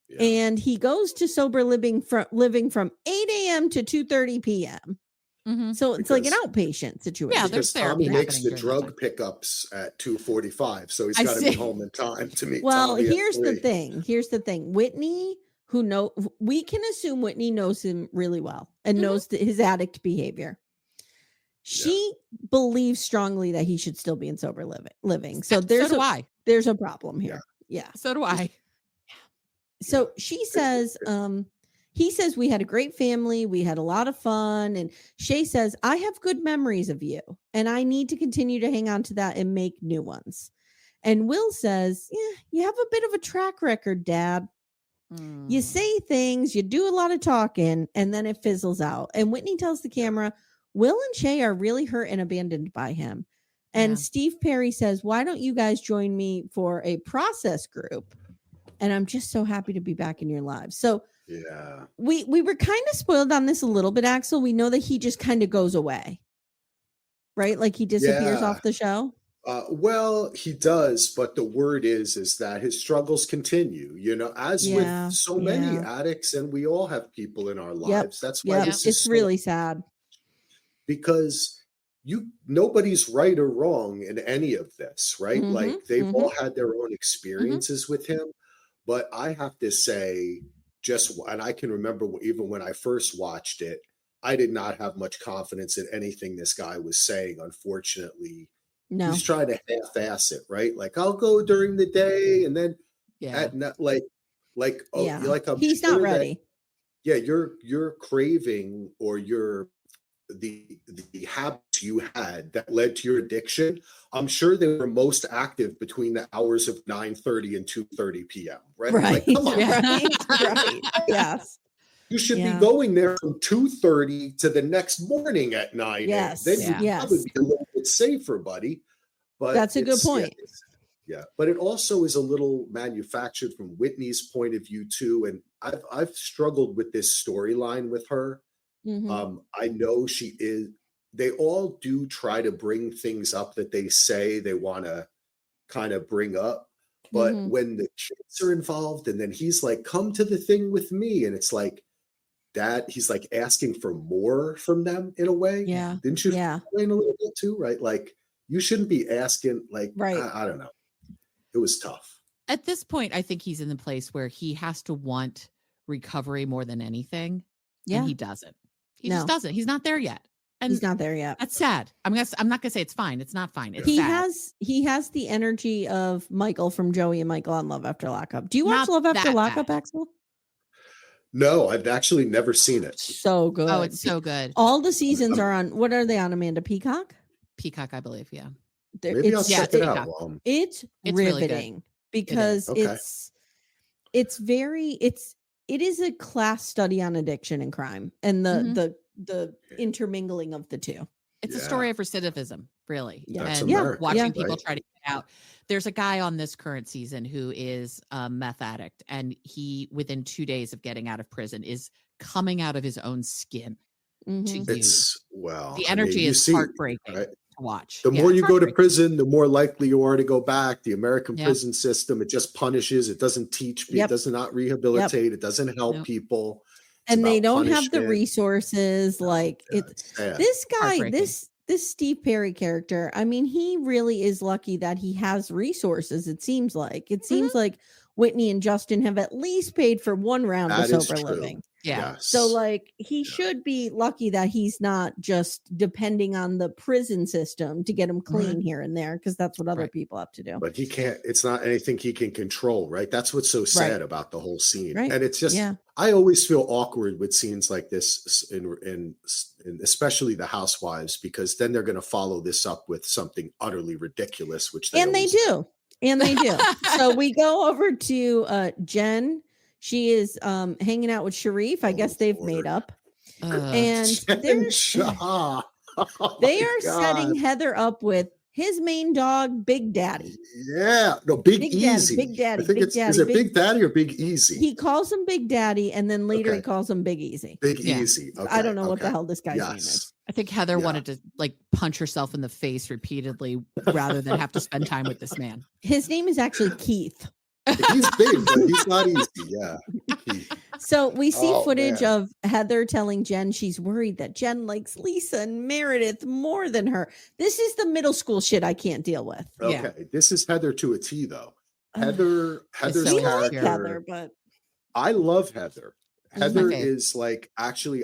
Speaker 4: Yeah.
Speaker 2: And he goes to sober living from 8 a.m. to 2:30 p.m.
Speaker 3: Mhm.
Speaker 2: So it's like an
Speaker 4: Because-
Speaker 2: outpatient situation.
Speaker 3: Yeah, there's
Speaker 4: Because Tommy
Speaker 3: therapy
Speaker 4: makes the
Speaker 3: happening during that
Speaker 4: drug pickups at 2:45, so he's
Speaker 3: I
Speaker 4: got to be
Speaker 3: see.
Speaker 4: home in time to meet.
Speaker 2: Well,
Speaker 4: Tommy at
Speaker 2: here's the
Speaker 4: 3.
Speaker 2: thing. Here's the thing. Whitney, we can assume Whitney knows him really well and
Speaker 3: Mhm.
Speaker 2: knows his addict behavior. She believes strongly that he should still be in sober living. So there's
Speaker 3: so do I.
Speaker 2: there's a problem here. Yeah.
Speaker 3: So do I.
Speaker 2: So she says, he says, we had a great family. We had a lot of fun. And Shay says, I have good memories of you and I need to continue to hang on to that and make new ones. And Will says, yeah, you have a bit of a track record, Dad. You
Speaker 3: Mm.
Speaker 2: say things, you do a lot of talking, and then it fizzles out. And Whitney tells the camera, Will and Shay are really hurt and abandoned by him. And
Speaker 3: Yeah.
Speaker 2: Steve Perry says, why don't you guys join me for a process group? And I'm just so happy to be back in your lives. So
Speaker 4: Yeah.
Speaker 2: we were kind of spoiled on this a little bit, Axel. We know that he just kind of goes away, right? Like he disappears
Speaker 4: Yeah.
Speaker 2: off the show.
Speaker 4: Well, he does, but the word is that his struggles continue, as
Speaker 2: Yeah,
Speaker 4: with so many
Speaker 2: yeah.
Speaker 4: addicts, and we all have people in our
Speaker 2: Yep.
Speaker 4: lives. That's why
Speaker 2: Yep.
Speaker 4: this is
Speaker 2: It's
Speaker 4: so,
Speaker 2: really sad.
Speaker 4: because nobody's right or wrong in any of this, right?
Speaker 2: Mhm,
Speaker 4: Like they've
Speaker 2: mhm.
Speaker 4: all had their own experiences with him, but I have to say, and I can remember even when I first watched it, I did not have much confidence in anything this guy was saying. Unfortunately,
Speaker 2: No.
Speaker 4: he's trying to half-ass it, right? Like I'll go during the day, and then
Speaker 3: Yeah.
Speaker 4: at night,
Speaker 2: Yeah.
Speaker 4: like I'm
Speaker 2: He's
Speaker 4: sure
Speaker 2: not
Speaker 4: that,
Speaker 2: ready.
Speaker 4: yeah, your craving or the habits you had that led to your addiction, I'm sure they were most active between the hours of 9:30 and 2:30 p.m. Right?
Speaker 2: Right.
Speaker 4: Like, come on,
Speaker 2: Right. Yes.
Speaker 4: you should
Speaker 2: Yeah.
Speaker 4: be going there from 2:30 to the next morning at 9
Speaker 2: Yes.
Speaker 4: Then you'd
Speaker 2: Yes.
Speaker 4: probably be a little bit safer, buddy. But
Speaker 2: That's a good point.
Speaker 4: Yeah, but it also is a little manufactured from Whitney's point of view too. And I've struggled with this storyline with her.
Speaker 2: Mhm.
Speaker 4: I know they all do try to bring things up that they say they want to kind of bring up. But
Speaker 2: Mhm.
Speaker 4: when the kids are involved, and then he's like, come to the thing with me. And it's like that, he's like asking for more from them in a way.
Speaker 2: Yeah.
Speaker 4: Didn't you
Speaker 2: Yeah.
Speaker 4: explain a little bit too, right? Like you shouldn't be asking, like,
Speaker 2: Right.
Speaker 4: I don't know. It was tough.
Speaker 3: At this point, I think he's in the place where he has to want recovery more than anything.
Speaker 2: Yeah.
Speaker 3: And he doesn't. He
Speaker 2: No.
Speaker 3: just doesn't. He's not there yet. And
Speaker 2: He's not there yet.
Speaker 3: that's sad. I'm not gonna say it's fine. It's not fine. It's
Speaker 2: He
Speaker 3: sad.
Speaker 2: has the energy of Michael from Joey and Michael on Love After Lockup. Do you watch
Speaker 3: Not
Speaker 2: Love After
Speaker 3: that
Speaker 2: Lockup,
Speaker 3: bad.
Speaker 2: Axel?
Speaker 4: No, I've actually never seen it.
Speaker 2: So good.
Speaker 3: Oh, it's so good.
Speaker 2: All the seasons are on. What are they on, Amanda? Peacock?
Speaker 3: Peacock, I believe. Yeah.
Speaker 4: Maybe I'll check it
Speaker 3: yeah.
Speaker 4: out.
Speaker 2: It's
Speaker 3: really good.
Speaker 2: riveting because
Speaker 4: Okay.
Speaker 2: it is a class study on addiction and crime and the intermingling of the two.
Speaker 3: It's a story of recidivism, really.
Speaker 2: Yeah.
Speaker 3: And
Speaker 4: America,
Speaker 3: watching people
Speaker 4: right?
Speaker 3: try to get out. There's a guy on this current season who is a meth addict, and he, within 2 days of getting out of prison, is coming out of his own skin
Speaker 2: Mhm.
Speaker 3: to use.
Speaker 4: It's
Speaker 3: The energy is heartbreaking
Speaker 4: right?
Speaker 3: to watch.
Speaker 4: The
Speaker 3: Yeah,
Speaker 4: more
Speaker 3: it's
Speaker 4: you go to
Speaker 3: heartbreaking.
Speaker 4: prison, the more likely you are to go back. The American
Speaker 3: Yeah.
Speaker 4: prison system, it just punishes. It doesn't teach people.
Speaker 2: Yep.
Speaker 4: It does not rehabilitate. It doesn't help
Speaker 3: Nope.
Speaker 4: people. It's
Speaker 2: And they
Speaker 4: about
Speaker 2: don't have the
Speaker 4: punishment.
Speaker 2: resources. Like
Speaker 4: Yeah,
Speaker 2: it's
Speaker 4: it's sad.
Speaker 2: this guy,
Speaker 3: Heartbreaking.
Speaker 2: this Steve Perry character. I mean, he really is lucky that he has resources. It seems like Whitney and Justin have at least paid for one round
Speaker 4: That
Speaker 2: of
Speaker 4: is
Speaker 2: sober
Speaker 4: true.
Speaker 2: living.
Speaker 3: Yeah.
Speaker 4: Yes.
Speaker 2: So like he should be lucky that he's not just depending on the prison system to get him clean here and there, because that's what other
Speaker 3: Right.
Speaker 2: people have to do.
Speaker 4: But he can't, it's not anything he can control, right? That's what's so sad about the whole scene.
Speaker 2: Right.
Speaker 4: And it's just,
Speaker 2: Yeah.
Speaker 4: I always feel awkward with scenes like this in especially the Housewives, because then they're going to follow this up with something utterly ridiculous, which they
Speaker 2: And they
Speaker 4: always
Speaker 2: do. And they do. So we go over to Jen. She is hanging out with Sharrieff. I guess they've made up. And they're
Speaker 4: Oh
Speaker 2: they
Speaker 4: my
Speaker 2: are
Speaker 4: God.
Speaker 2: setting Heather up with his main dog, Big Daddy.
Speaker 4: Yeah, no, Big
Speaker 2: Big Daddy,
Speaker 4: Easy.
Speaker 2: Big Daddy,
Speaker 4: I think
Speaker 2: Big
Speaker 4: is
Speaker 2: Daddy,
Speaker 4: it
Speaker 2: Big-
Speaker 4: Big Daddy or Big Easy?
Speaker 2: He calls him Big Daddy, and then later he
Speaker 4: Okay.
Speaker 2: calls him Big Easy.
Speaker 4: Big
Speaker 3: Yeah.
Speaker 4: Easy. Okay,
Speaker 2: I don't know what the
Speaker 4: okay.
Speaker 2: hell this guy's name is.
Speaker 4: Yes.
Speaker 3: I think Heather
Speaker 4: Yeah.
Speaker 3: wanted to like punch herself in the face repeatedly rather than have to spend time with this man.
Speaker 2: His name is actually Keith.
Speaker 4: He's big, but he's not easy. Yeah.
Speaker 2: So we see
Speaker 4: Oh,
Speaker 2: footage
Speaker 4: man.
Speaker 2: of Heather telling Jen she's worried that Jen likes Lisa and Meredith more than her. This is the middle school shit I can't deal with.
Speaker 3: Yeah.
Speaker 4: Okay. This is Heather to a T, though.
Speaker 2: Ugh.
Speaker 4: Heather's
Speaker 3: so
Speaker 2: We like
Speaker 4: character.
Speaker 2: Heather, but
Speaker 4: I love Heather.
Speaker 2: She's my
Speaker 4: Heather
Speaker 3: favorite.
Speaker 4: is like, actually,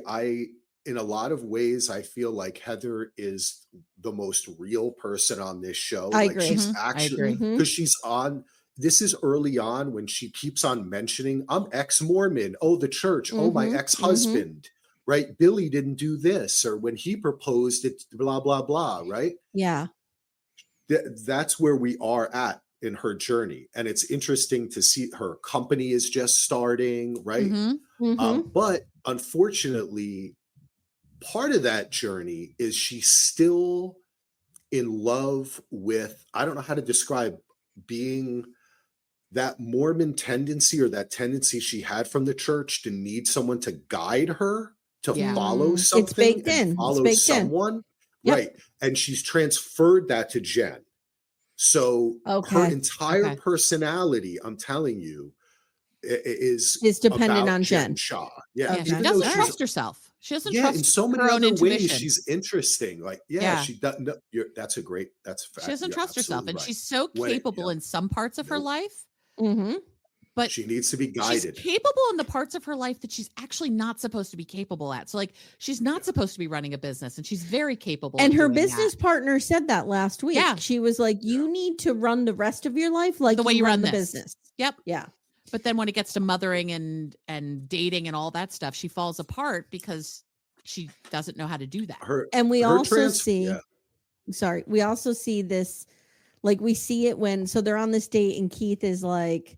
Speaker 4: in a lot of ways, I feel like Heather is the most real person on this show.
Speaker 2: I
Speaker 4: Like
Speaker 2: agree.
Speaker 4: she's
Speaker 3: Mhm. I
Speaker 4: actually,
Speaker 3: agree.
Speaker 4: because she's on, this is early on when she keeps on mentioning, I'm ex-Mormon. Oh, the church. Oh, my
Speaker 2: Mhm.
Speaker 4: ex-husband. Right? Billy didn't do this. Or when he proposed it, blah, blah, blah. Right?
Speaker 2: yeah.
Speaker 4: That's where we are at in her journey. And it's interesting to see her company is just starting. Right?
Speaker 3: Mhm.
Speaker 2: Mhm.
Speaker 4: But unfortunately, part of that journey is she's still in love with, I don't know how to describe, being that Mormon tendency or that tendency she had from the church to need someone to guide her to
Speaker 3: Yeah.
Speaker 4: follow
Speaker 2: It's
Speaker 4: something
Speaker 2: baked
Speaker 4: and
Speaker 2: in. It's
Speaker 4: follow
Speaker 2: baked in.
Speaker 4: someone.
Speaker 2: Yep.
Speaker 4: Right. And she's transferred that to Jen. So her
Speaker 2: Okay.
Speaker 4: entire
Speaker 3: Okay.
Speaker 4: personality, I'm telling you, is
Speaker 2: dependent
Speaker 4: about
Speaker 2: on Jen.
Speaker 4: Shaw.
Speaker 3: Yeah,
Speaker 4: Yeah,
Speaker 2: Okay.
Speaker 3: she
Speaker 4: even though
Speaker 3: doesn't
Speaker 4: she's
Speaker 3: trust herself. She doesn't
Speaker 4: in
Speaker 3: trust
Speaker 4: so many
Speaker 3: her own
Speaker 4: other ways,
Speaker 3: intuition.
Speaker 4: she's interesting. Like,
Speaker 3: Yeah.
Speaker 4: she doesn't. No, that's a great. That's a fact.
Speaker 3: She doesn't
Speaker 4: You're
Speaker 3: trust herself,
Speaker 4: absolutely
Speaker 3: and
Speaker 4: right.
Speaker 3: she's so
Speaker 4: When it-
Speaker 3: capable
Speaker 4: yeah.
Speaker 3: in some parts of her
Speaker 4: Nope.
Speaker 3: life,
Speaker 2: Mm-hmm.
Speaker 3: but
Speaker 4: She needs to be
Speaker 3: she's
Speaker 4: guided.
Speaker 3: capable in the parts of her life that she's actually not supposed to be capable at. So, like, she's not supposed to be running a business, and she's very capable.
Speaker 2: And
Speaker 3: at
Speaker 2: her
Speaker 3: doing
Speaker 2: business
Speaker 3: that.
Speaker 2: partner said that last week.
Speaker 3: Yeah.
Speaker 2: She was like, you need to run the rest of your life like
Speaker 3: The way
Speaker 2: you
Speaker 3: you
Speaker 2: run
Speaker 3: run
Speaker 2: the
Speaker 3: this.
Speaker 2: business.
Speaker 3: Yep.
Speaker 2: Yeah.
Speaker 3: But then when it gets to mothering and dating and all that stuff, she falls apart because she doesn't know how to do that.
Speaker 2: And we
Speaker 4: her
Speaker 2: also see,
Speaker 4: yeah.
Speaker 2: sorry, we also see this, like we see it when, so they're on this date and Keith is like,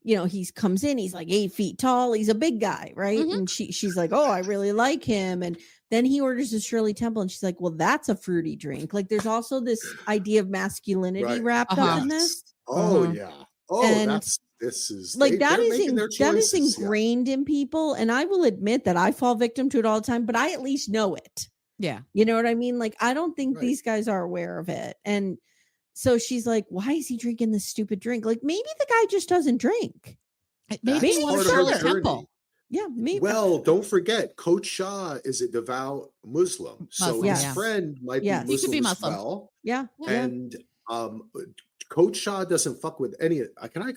Speaker 2: you know, he comes in, he's like 8 feet tall. He's a big guy, right?
Speaker 3: Mhm.
Speaker 2: And she's like, oh, I really like him. And then he orders a Shirley Temple and she's like, well, that's a fruity drink. Like there's also this idea of masculinity
Speaker 4: Right.
Speaker 2: wrapped
Speaker 3: Uh-huh.
Speaker 2: up in this.
Speaker 4: Oh
Speaker 3: Uh-huh.
Speaker 4: yeah. Oh,
Speaker 2: And
Speaker 4: this is
Speaker 2: Like
Speaker 4: they're making their
Speaker 2: that is
Speaker 4: choices, yeah.
Speaker 2: ingrained in people. And I will admit that I fall victim to it all the time, but I at least know it.
Speaker 3: Yeah.
Speaker 2: You know what I mean? Like, I don't think
Speaker 4: Right.
Speaker 2: these guys are aware of it. And so she's like, why is he drinking this stupid drink? Like, maybe the guy just doesn't drink.
Speaker 3: Maybe
Speaker 2: That's
Speaker 3: he
Speaker 2: part
Speaker 3: wants
Speaker 2: of her
Speaker 3: Shirley
Speaker 4: journey.
Speaker 3: Temple.
Speaker 2: Yeah, maybe.
Speaker 4: Well, don't forget, Coach Shaw is a devout Muslim, so
Speaker 3: Muslim,
Speaker 4: his
Speaker 2: yeah.
Speaker 4: friend might
Speaker 2: Yes.
Speaker 4: be
Speaker 3: He could be
Speaker 4: Muslim as
Speaker 3: Muslim.
Speaker 4: well.
Speaker 2: yeah.
Speaker 3: Yeah.
Speaker 4: And Coach Shaw doesn't fuck with any.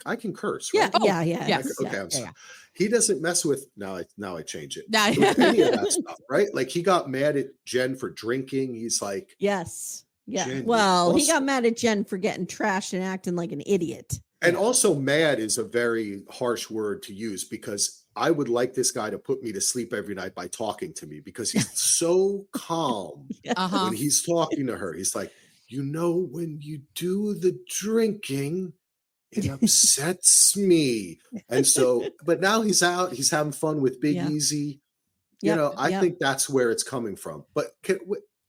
Speaker 4: I can curse,
Speaker 2: Yeah.
Speaker 4: right?
Speaker 3: Oh,
Speaker 2: Yeah. Yeah.
Speaker 3: yes.
Speaker 4: Okay,
Speaker 2: yeah.
Speaker 4: I'm sorry.
Speaker 3: yeah.
Speaker 4: He doesn't mess with now I change it.
Speaker 3: Nah.
Speaker 4: With any of that stuff, right? Like he got mad at Jen for drinking. He's like,
Speaker 2: Yes. Yeah.
Speaker 4: Jen,
Speaker 2: Well, he
Speaker 4: also-
Speaker 2: got mad at Jen for getting trashed and acting like an idiot.
Speaker 4: and also mad is a very harsh word to use because I would like this guy to put me to sleep every night by talking to me because he's so calm
Speaker 3: Uh-huh.
Speaker 4: when he's talking to her. He's like, you know, when you do the drinking, it upsets me. And so, but now he's out, he's having fun with Big
Speaker 2: Yeah.
Speaker 4: Easy.
Speaker 2: Yep,
Speaker 4: You know, I
Speaker 2: yep.
Speaker 4: think that's where it's coming from. But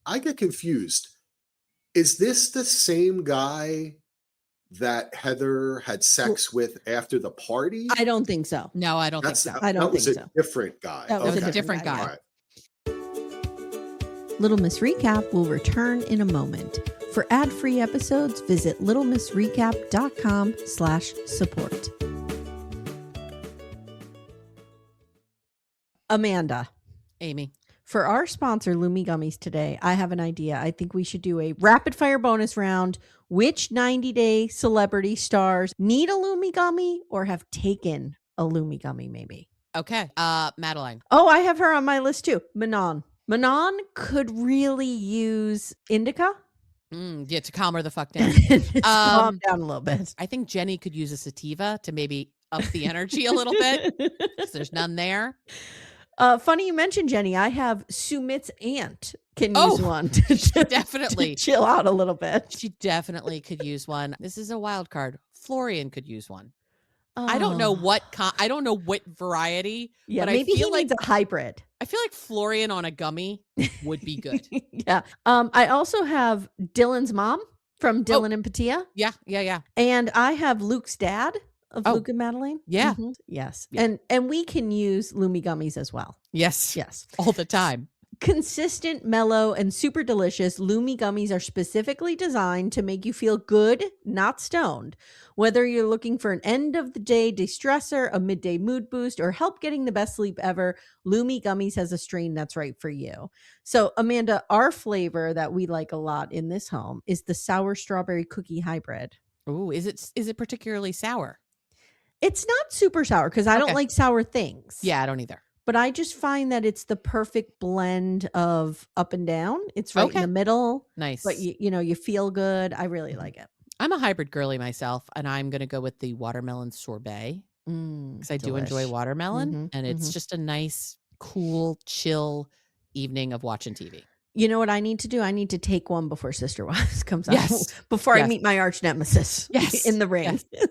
Speaker 4: I get confused. Is this the same guy that Heather had sex with after the party?
Speaker 2: I don't think so.
Speaker 3: No, I don't think
Speaker 4: That's
Speaker 3: so.
Speaker 2: I don't
Speaker 4: that was
Speaker 2: think
Speaker 4: a
Speaker 2: so.
Speaker 4: different guy.
Speaker 2: That was
Speaker 3: a different guy.
Speaker 4: All right.
Speaker 2: Little Miss Recap will return in a moment. For ad-free episodes, visit littlemissrecap.com/support. Amanda,
Speaker 3: Amy.
Speaker 2: for our sponsor, Lumi Gummies today, I have an idea. I think we should do a rapid fire bonus round. Which 90-day celebrity stars need a Lumi Gummy or have taken a Lumi Gummy maybe?
Speaker 3: Okay. Madeline.
Speaker 2: Oh, I have her on my list too. Manon. Manon could really use indica.
Speaker 3: Yeah, to calm her the fuck down.
Speaker 2: Calm down a little bit.
Speaker 3: I think Jenny could use a sativa to maybe up the energy a little bit because there's none there.
Speaker 2: Funny you mentioned Jenny. I have Sumit's aunt can use one to
Speaker 3: Definitely.
Speaker 2: chill out a little bit.
Speaker 3: She definitely could use one. This is a wild card. Florian could use one. I don't know what I don't know what variety.
Speaker 2: Yeah,
Speaker 3: but
Speaker 2: maybe
Speaker 3: I feel
Speaker 2: he needs a hybrid.
Speaker 3: I feel like Florian on a gummy would be good.
Speaker 2: Yeah. I also have Dylan's mom from Dylan and Patia.
Speaker 3: Yeah.
Speaker 2: And I have Luke's dad of
Speaker 3: Oh.
Speaker 2: Luke and Madeline.
Speaker 3: Yeah.
Speaker 2: Mhm. Yes.
Speaker 3: Yeah.
Speaker 2: And we can use Lumi gummies as well.
Speaker 3: Yes.
Speaker 2: Yes.
Speaker 3: All the time.
Speaker 2: Consistent, mellow, and super delicious, Lumi gummies are specifically designed to make you feel good, not stoned. Whether you're looking for an end-of-the-day de-stressor, a midday mood boost, or help getting the best sleep ever, Lumi gummies has a strain that's right for you. So, Amanda, our flavor that we like a lot in this home is the sour strawberry cookie hybrid.
Speaker 3: Ooh, is it particularly sour?
Speaker 2: It's not super sour because I don't
Speaker 3: Okay.
Speaker 2: like sour things.
Speaker 3: Yeah, I don't either.
Speaker 2: But I just find that it's the perfect blend of up and down. It's right
Speaker 3: Okay.
Speaker 2: in the middle.
Speaker 3: Nice.
Speaker 2: But you know, you feel good. I really like it.
Speaker 3: I'm a hybrid girly myself, and I'm going to go with the watermelon sorbet because I do enjoy watermelon, and it's just a nice, cool, chill evening of watching TV.
Speaker 2: You know what I need to do? I need to take one before Sister Wives comes out.
Speaker 3: Yes.
Speaker 2: Before I
Speaker 3: Yes.
Speaker 2: meet my arch nemesis.
Speaker 3: Yes.
Speaker 2: In the ring.
Speaker 3: Yes.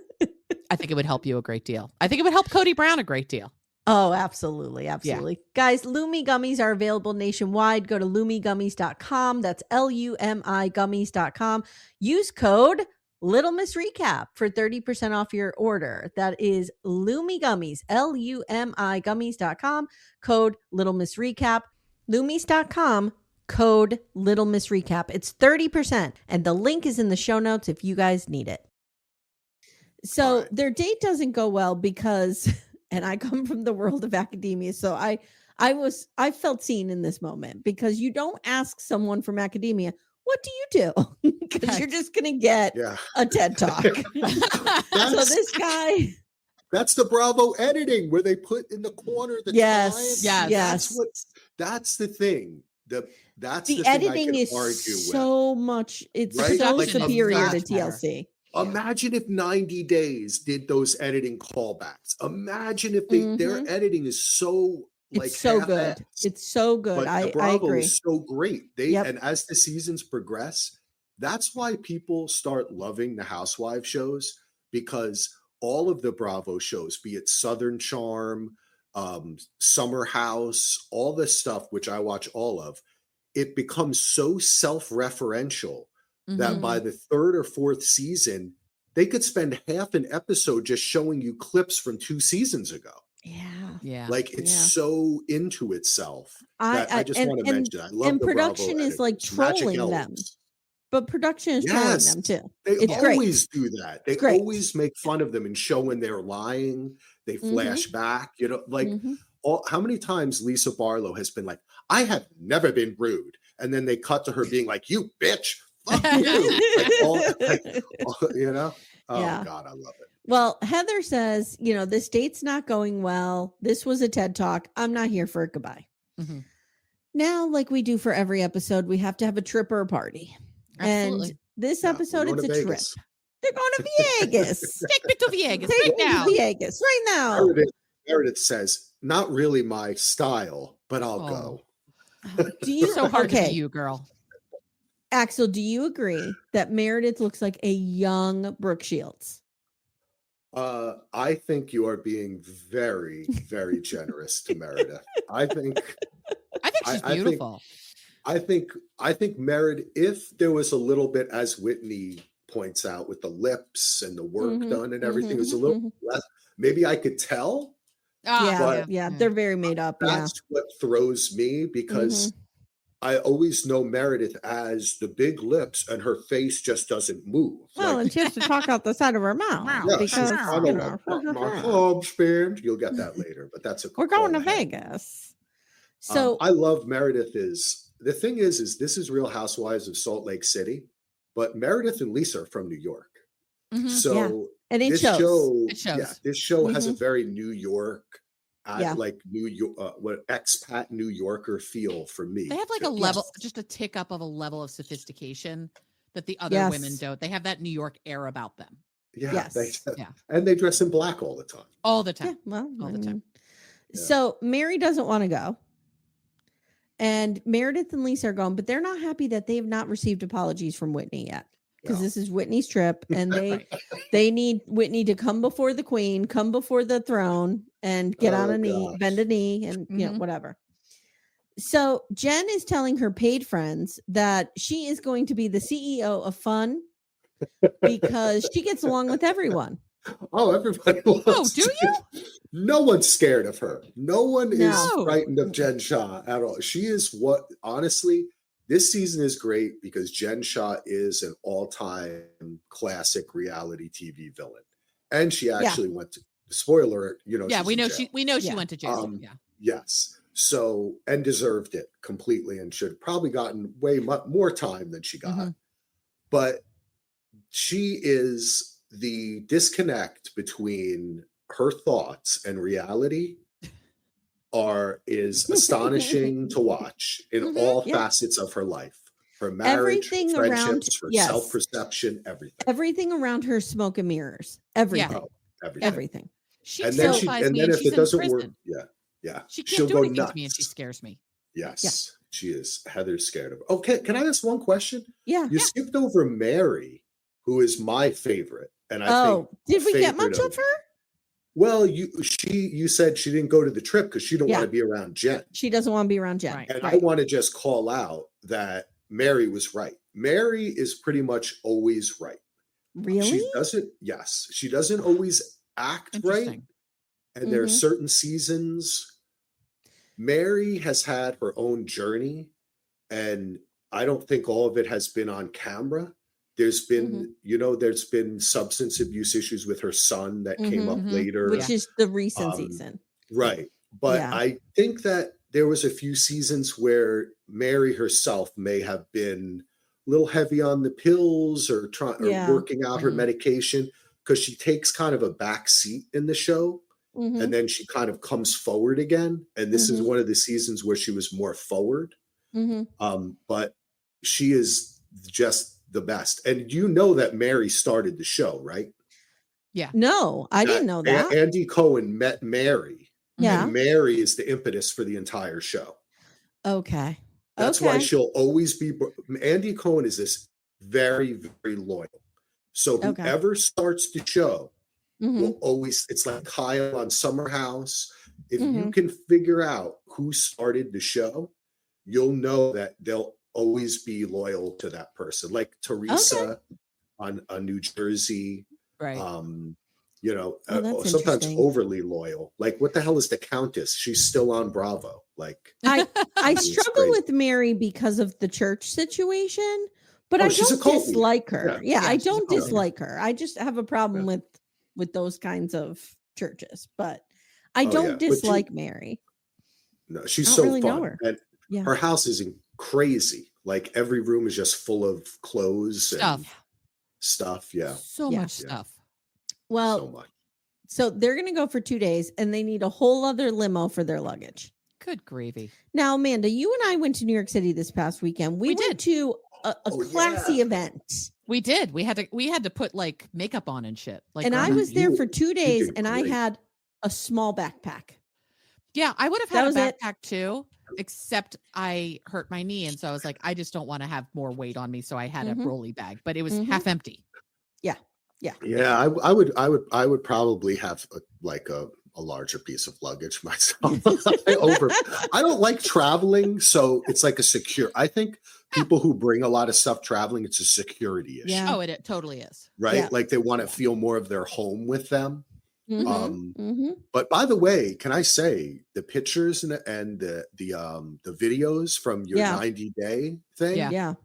Speaker 3: I think it would help you a great deal. I think it would help Cody Brown a great deal.
Speaker 2: Oh, absolutely. Absolutely. Guys, Lumi gummies are available nationwide. Go to lumigummies.com. That's LUMI gummies.com. Use code Little Miss Recap for 30% off your order. That is Lumi Gummies, LUMI gummies.com. Code Little Miss Recap. Lumis.com. code Little Miss Recap. It's 30%, and the link is in the show notes if you guys need it. So their date doesn't go well because, and I come from the world of academia, so I felt seen in this moment, because you don't ask someone from academia, what do you do? Because you're just going to get a TED Talk. So this guy...
Speaker 4: That's the Bravo editing where they put in the corner the time. That's the thing. That's the
Speaker 2: editing
Speaker 4: thing I
Speaker 2: is
Speaker 4: argue
Speaker 2: so
Speaker 4: with.
Speaker 2: much. It's
Speaker 4: right?
Speaker 2: so
Speaker 4: Like,
Speaker 2: superior to TLC.
Speaker 4: Imagine if 90 Days did those editing callbacks. Imagine if their editing is so
Speaker 2: it's so good. It's so good.
Speaker 4: But
Speaker 2: I agree.
Speaker 4: is so great. And as the seasons progress, that's why people start loving the Housewives shows, because all of the Bravo shows, be it Southern Charm, Summer House, all this stuff, which I watch all of, it becomes so self-referential that by the third or fourth season, they could spend half an episode just showing you clips from 2 seasons ago.
Speaker 3: Yeah.
Speaker 4: Like, it's so into itself. I just want to mention, I love the
Speaker 2: production
Speaker 4: Bravo
Speaker 2: is like trolling them. But production is trolling them too.
Speaker 4: They always do that. They always make fun of them and show when they're lying. They flash back, like how many times Lisa Barlow has been like, I have never been rude. And then they cut to her being like, you bitch, fuck you. Oh God, I love it.
Speaker 2: Well, Heather says, this date's not going well. This was a TED Talk. I'm not here for it. Goodbye. Now, like we do for every episode, we have to have a trip or a party.
Speaker 3: Absolutely.
Speaker 2: And this episode, it's a trip. They're going to Vegas.
Speaker 3: Take me to Vegas right now.
Speaker 2: Vegas right now.
Speaker 4: Meredith says, not really my style, but I'll go.
Speaker 2: Do you
Speaker 3: so hard to be you, girl?
Speaker 2: Axel, do you agree that Meredith looks like a young Brooke Shields?
Speaker 4: I think you are being very, very generous to Meredith. I think
Speaker 3: she's beautiful.
Speaker 4: I think Meredith, if there was a little bit, as Whitney points out, with the lips and the work done and everything, was a little less, maybe I could tell.
Speaker 2: They're very made up.
Speaker 4: That's what throws me, because I always know Meredith as the big lips and her face just doesn't move.
Speaker 2: Well, and she has to talk out the side of her mouth. Because
Speaker 4: my husband. You'll get that later, but that's
Speaker 2: we're going to Vegas. So
Speaker 4: I love Meredith. The thing is this is Real Housewives of Salt Lake City, but Meredith and Lisa are from New York. So
Speaker 2: and
Speaker 4: this show this show has a
Speaker 2: Mm-hmm.
Speaker 4: very New York, like New York, what expat New Yorker feel for me.
Speaker 3: They have like a level, just a tick up of a level of sophistication that the other women don't. They have that New York air about them.
Speaker 4: And they dress in black all the time.
Speaker 3: All the time.
Speaker 2: All the time.
Speaker 4: Yeah.
Speaker 2: So Mary doesn't want to go. And Meredith and Lisa are going, but they're not happy that they have not received apologies from Whitney yet, because this is Whitney's trip, and they need Whitney to come before the queen, come before the throne, and get on a knee, bend a knee, and whatever. So Jen is telling her paid friends that she is going to be the CEO of Fun because she gets along with everyone.
Speaker 4: Oh, everybody wants
Speaker 3: do you?
Speaker 4: No one's scared of her. No one is frightened of Jen Shah at all. She is honestly, this season is great because Jen Shah is an all-time classic reality TV villain. And she actually went to, spoiler alert,
Speaker 3: we know she went to jail.
Speaker 4: Yes. So, and deserved it completely, and should have probably gotten way more time than she got. But she is the disconnect between her thoughts and reality is astonishing to watch in all facets of her life. Her marriage, friendships, her self-perception, everything.
Speaker 2: Everything around her is smoke and mirrors. Everything. Everything.
Speaker 3: And then if it doesn't work,
Speaker 4: she'll go nuts.
Speaker 3: To me and she scares me.
Speaker 4: Yes, she is. Heather's scared of her. Okay, can I ask one question?
Speaker 2: Yeah.
Speaker 4: You skipped over Mary, who is my favorite. And I think
Speaker 2: did we get much of her?
Speaker 4: Well, you said she didn't go to the trip because she don't want to be around Jen.
Speaker 2: She doesn't want to be around Jen.
Speaker 3: Right.
Speaker 4: And I want to just call out that Mary was right. Mary is pretty much always right.
Speaker 2: Really?
Speaker 4: She doesn't always act right. And there are certain seasons. Mary has had her own journey. and I don't think all of it has been on camera. There's been, there's been substance abuse issues with her son that came up later.
Speaker 2: Which is the recent season.
Speaker 4: Right. But I think that there was a few seasons where Mary herself may have been a little heavy on the pills or working out her medication, because she takes kind of a back seat in the show. And then she kind of comes forward again. And this is one of the seasons where she was more forward. But she is just the best. And you know that Mary started the show, right?
Speaker 3: Yeah.
Speaker 2: No, I didn't know that.
Speaker 4: Andy Cohen met Mary.
Speaker 2: Yeah.
Speaker 4: And Mary is the impetus for the entire show.
Speaker 2: Okay.
Speaker 4: That's why she'll always be. Andy Cohen is this very, very loyal. So whoever starts the show will always, it's like Kyle on Summer House. If you can figure out who started the show, you'll know that they'll always be loyal to that person. Like Teresa on New Jersey.
Speaker 3: Right.
Speaker 4: Sometimes overly loyal. Like, what the hell is the Countess? She's still on Bravo. Like,
Speaker 2: I struggle with Mary because of the church situation, but I don't dislike her. Yeah, I don't dislike her. I just have a problem with those kinds of churches, but I don't dislike Mary.
Speaker 4: No, she's so really fun. And her house is crazy. Like, every room is just full of clothes and stuff. Yeah.
Speaker 3: So much stuff.
Speaker 2: Well, so they're going to go for 2 days and they need a whole other limo for their luggage.
Speaker 3: Good gravy.
Speaker 2: Now, Amanda, you and I went to New York City this past weekend. We went to a classy event.
Speaker 3: We did. We had to put like makeup on and shit. Like,
Speaker 2: and I was there for 2 days and I had a small backpack.
Speaker 3: Yeah, I would have had a backpack too, except I hurt my knee. And so I was like, I just don't want to have more weight on me. So I had a rolly bag, but it was half empty.
Speaker 4: Yeah. I would probably have a larger piece of luggage myself. I don't like traveling, so it's like I think people who bring a lot of stuff traveling, it's a security issue.
Speaker 3: Yeah. Oh, it totally is.
Speaker 4: Right? Yeah. Like, they want to feel more of their home with them. But by the way, can I say the pictures and the videos from your 90-day thing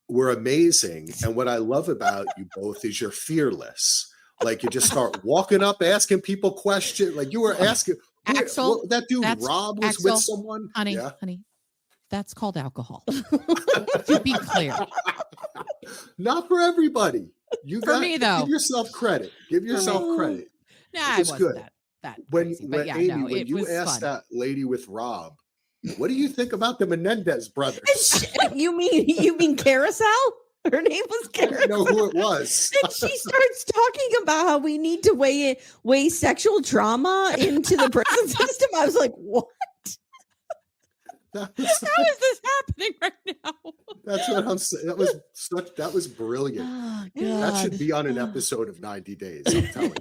Speaker 4: were amazing. And what I love about you both is you're fearless. Like, you just start walking up, asking people questions. Like, you were asking
Speaker 3: Axel,
Speaker 4: that dude Rob was with someone.
Speaker 3: Honey, that's called alcohol. To be clear.
Speaker 4: Not for everybody.
Speaker 3: Me though.
Speaker 4: Give yourself credit.
Speaker 3: Nah, I wasn't good. that crazy.
Speaker 4: When you asked that lady with Rob, what do you think about the Menendez brothers?
Speaker 2: You mean Carousel? Her name was Carousel.
Speaker 4: I don't know who it was.
Speaker 2: And she starts talking about how we need to weigh sexual trauma into the prison system. I was like, what?
Speaker 3: How is this happening right now?
Speaker 4: That's what I'm saying. That was brilliant.
Speaker 2: Oh,
Speaker 4: that should be on an episode of 90 Days. I'm telling you.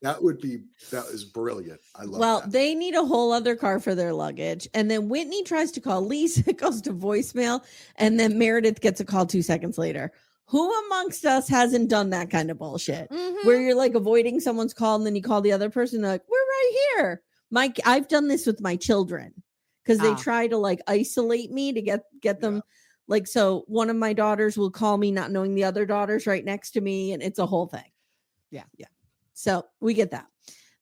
Speaker 4: That was brilliant. I love that.
Speaker 2: They need a whole other car for their luggage. And then Whitney tries to call Lisa, it goes to voicemail. And then Meredith gets a call 2 seconds later. Who amongst us hasn't done that kind of bullshit? Where you're like avoiding someone's call and then you call the other person, they're like, we're right here. I've done this with my children because they try to like isolate me to get them. Like, so one of my daughters will call me not knowing the other daughter's right next to me. And it's a whole thing. Yeah. So we get that.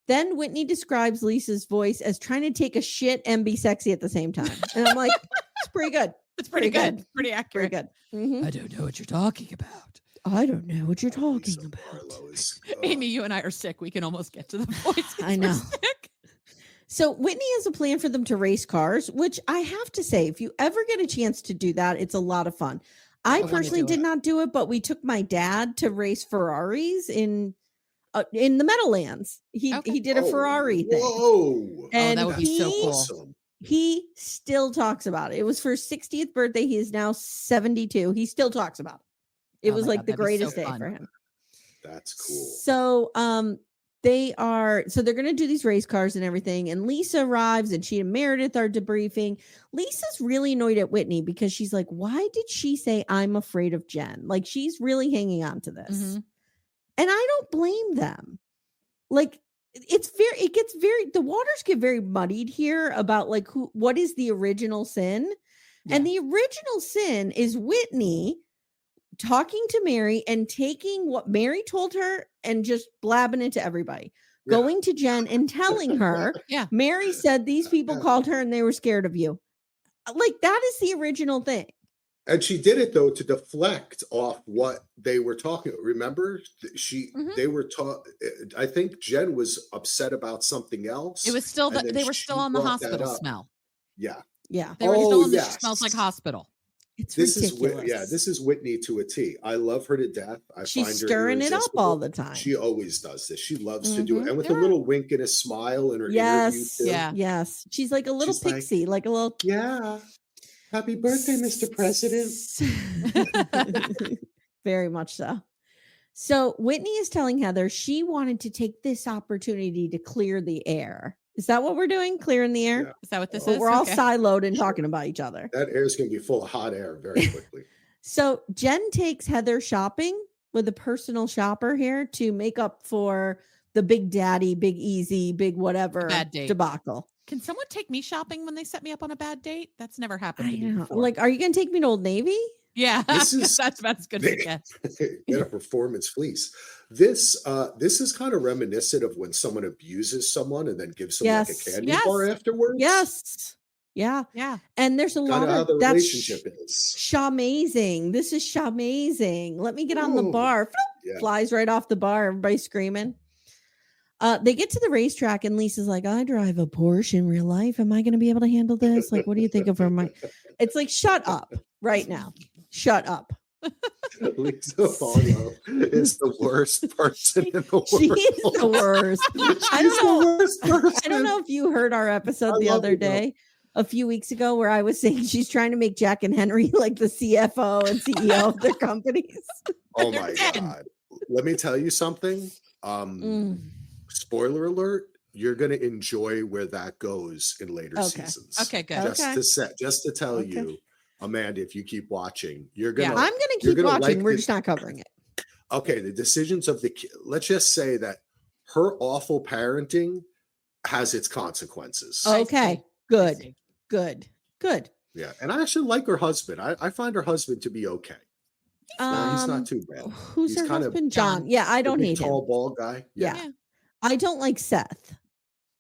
Speaker 2: Then Whitney describes Lisa's voice as trying to take a shit and be sexy at the same time. And I'm like, it's pretty good.
Speaker 3: It's pretty good. Pretty accurate.
Speaker 2: Pretty good.
Speaker 3: I don't know what you're talking about.
Speaker 2: I don't know what you're talking about.
Speaker 3: Amy, you and I are sick. We can almost get to the voice.
Speaker 2: I know. So Whitney has a plan for them to race cars, which I have to say, if you ever get a chance to do that, it's a lot of fun. I personally did not do it, but we took my dad to race Ferraris in the Meadowlands. He did a Ferrari thing.
Speaker 4: Whoa.
Speaker 2: And
Speaker 3: that would be so cool.
Speaker 4: Awesome.
Speaker 2: He still talks about it. It was for his 60th birthday. He is now 72. He still talks about it. It was like the greatest day for him.
Speaker 4: That's cool.
Speaker 2: So they're going to do these race cars and everything. And Lisa arrives and she and Meredith are debriefing. Lisa's really annoyed at Whitney because she's like, why did she say I'm afraid of Jen? Like, she's really hanging on to this. And I don't blame them. Like, the waters get very muddied here about like what is the original sin. And the original sin is Whitney talking to Mary and taking what Mary told her and just blabbing it to everybody. Going to Jen and telling her, Mary said these people called her and they were scared of you. Like, that is the original thing.
Speaker 4: And she did it, though, to deflect off what they were talking. Remember, they were I think Jen was upset about something else.
Speaker 3: It was still they were still on the hospital smell.
Speaker 4: Yeah.
Speaker 3: They were still on the smells like hospital.
Speaker 2: This ridiculous.
Speaker 4: This is Whitney to a T. I love her to death.
Speaker 2: She's stirring it up all the time.
Speaker 4: She always does this. She loves to do it. And with a little wink and a smile in her interview too.
Speaker 2: Yes. She's like a little pixie, like a little.
Speaker 4: Yeah. Happy birthday, Mr. President.
Speaker 2: Very much so. So Whitney is telling Heather she wanted to take this opportunity to clear the air. Is that what we're doing? Clearing the air?
Speaker 3: Yeah. Is that what this is?
Speaker 2: We're all siloed and talking about each other.
Speaker 4: That air is going to be full of hot air very quickly.
Speaker 2: So Jen takes Heather shopping with a personal shopper here to make up for the big daddy, big easy, big whatever debacle.
Speaker 3: Can someone take me shopping when they set me up on a bad date? That's never happened to me before.
Speaker 2: Like, are you going to take me to Old Navy?
Speaker 3: Yeah, that's about as good as it gets.
Speaker 4: Get a performance fleece. This is kind of reminiscent of when someone abuses someone and then gives them like a candy bar afterwards.
Speaker 2: Yes. Yeah.
Speaker 3: Yeah.
Speaker 2: And there's a lot
Speaker 4: of the
Speaker 2: that's
Speaker 4: relationship is.
Speaker 2: Shamazing. This is shamazing. Let me get on the bar. Flies right off the bar. Everybody screaming. They get to the racetrack and Lisa's like, I drive a Porsche in real life. Am I going to be able to handle this? Like, what do you think of her? It's like, shut up right now. Shut up.
Speaker 4: Lisa Bono is the worst person in the world.
Speaker 2: She is the worst. I don't know if you heard our episode the other day, a few weeks ago, where I was saying she's trying to make Jack and Henry like the CFO and CEO of their companies.
Speaker 4: Oh my God. Let me tell you something. Spoiler alert. You're going to enjoy where that goes in later seasons.
Speaker 3: Okay, good.
Speaker 4: Just to tell you, Amanda, if you keep watching, you're gonna.
Speaker 2: I'm gonna keep watching. We're just not covering it.
Speaker 4: Okay, the decisions of let's just say that her awful parenting has its consequences.
Speaker 2: Okay, good.
Speaker 4: Yeah, and I actually like her husband. I find her husband to be okay. He's not too bad.
Speaker 2: Who's her husband? John. Yeah, I don't hate him.
Speaker 4: Tall, bald guy.
Speaker 2: Yeah. I don't like Seth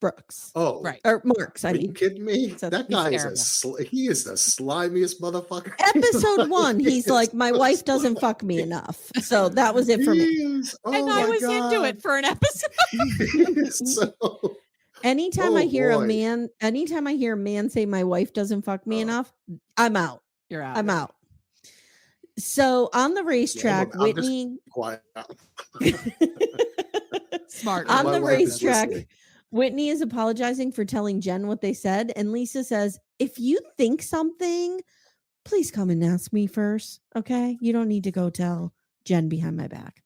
Speaker 2: Brooks.
Speaker 4: Oh,
Speaker 3: right.
Speaker 2: Or Marks.
Speaker 4: Are you kidding me? That guy he is the slimiest motherfucker.
Speaker 2: Episode 1, he's like, my wife doesn't fuck me enough. So that was it for me.
Speaker 3: And I was into it for an episode.
Speaker 2: Anytime I hear a man say my wife doesn't fuck me enough, I'm out.
Speaker 3: You're out.
Speaker 2: I'm out. So on the racetrack, Whitney.
Speaker 3: Smart.
Speaker 2: On the racetrack, Whitney is apologizing for telling Jen what they said. And Lisa says, if you think something, please come and ask me first. Okay. You don't need to go tell Jen behind my back.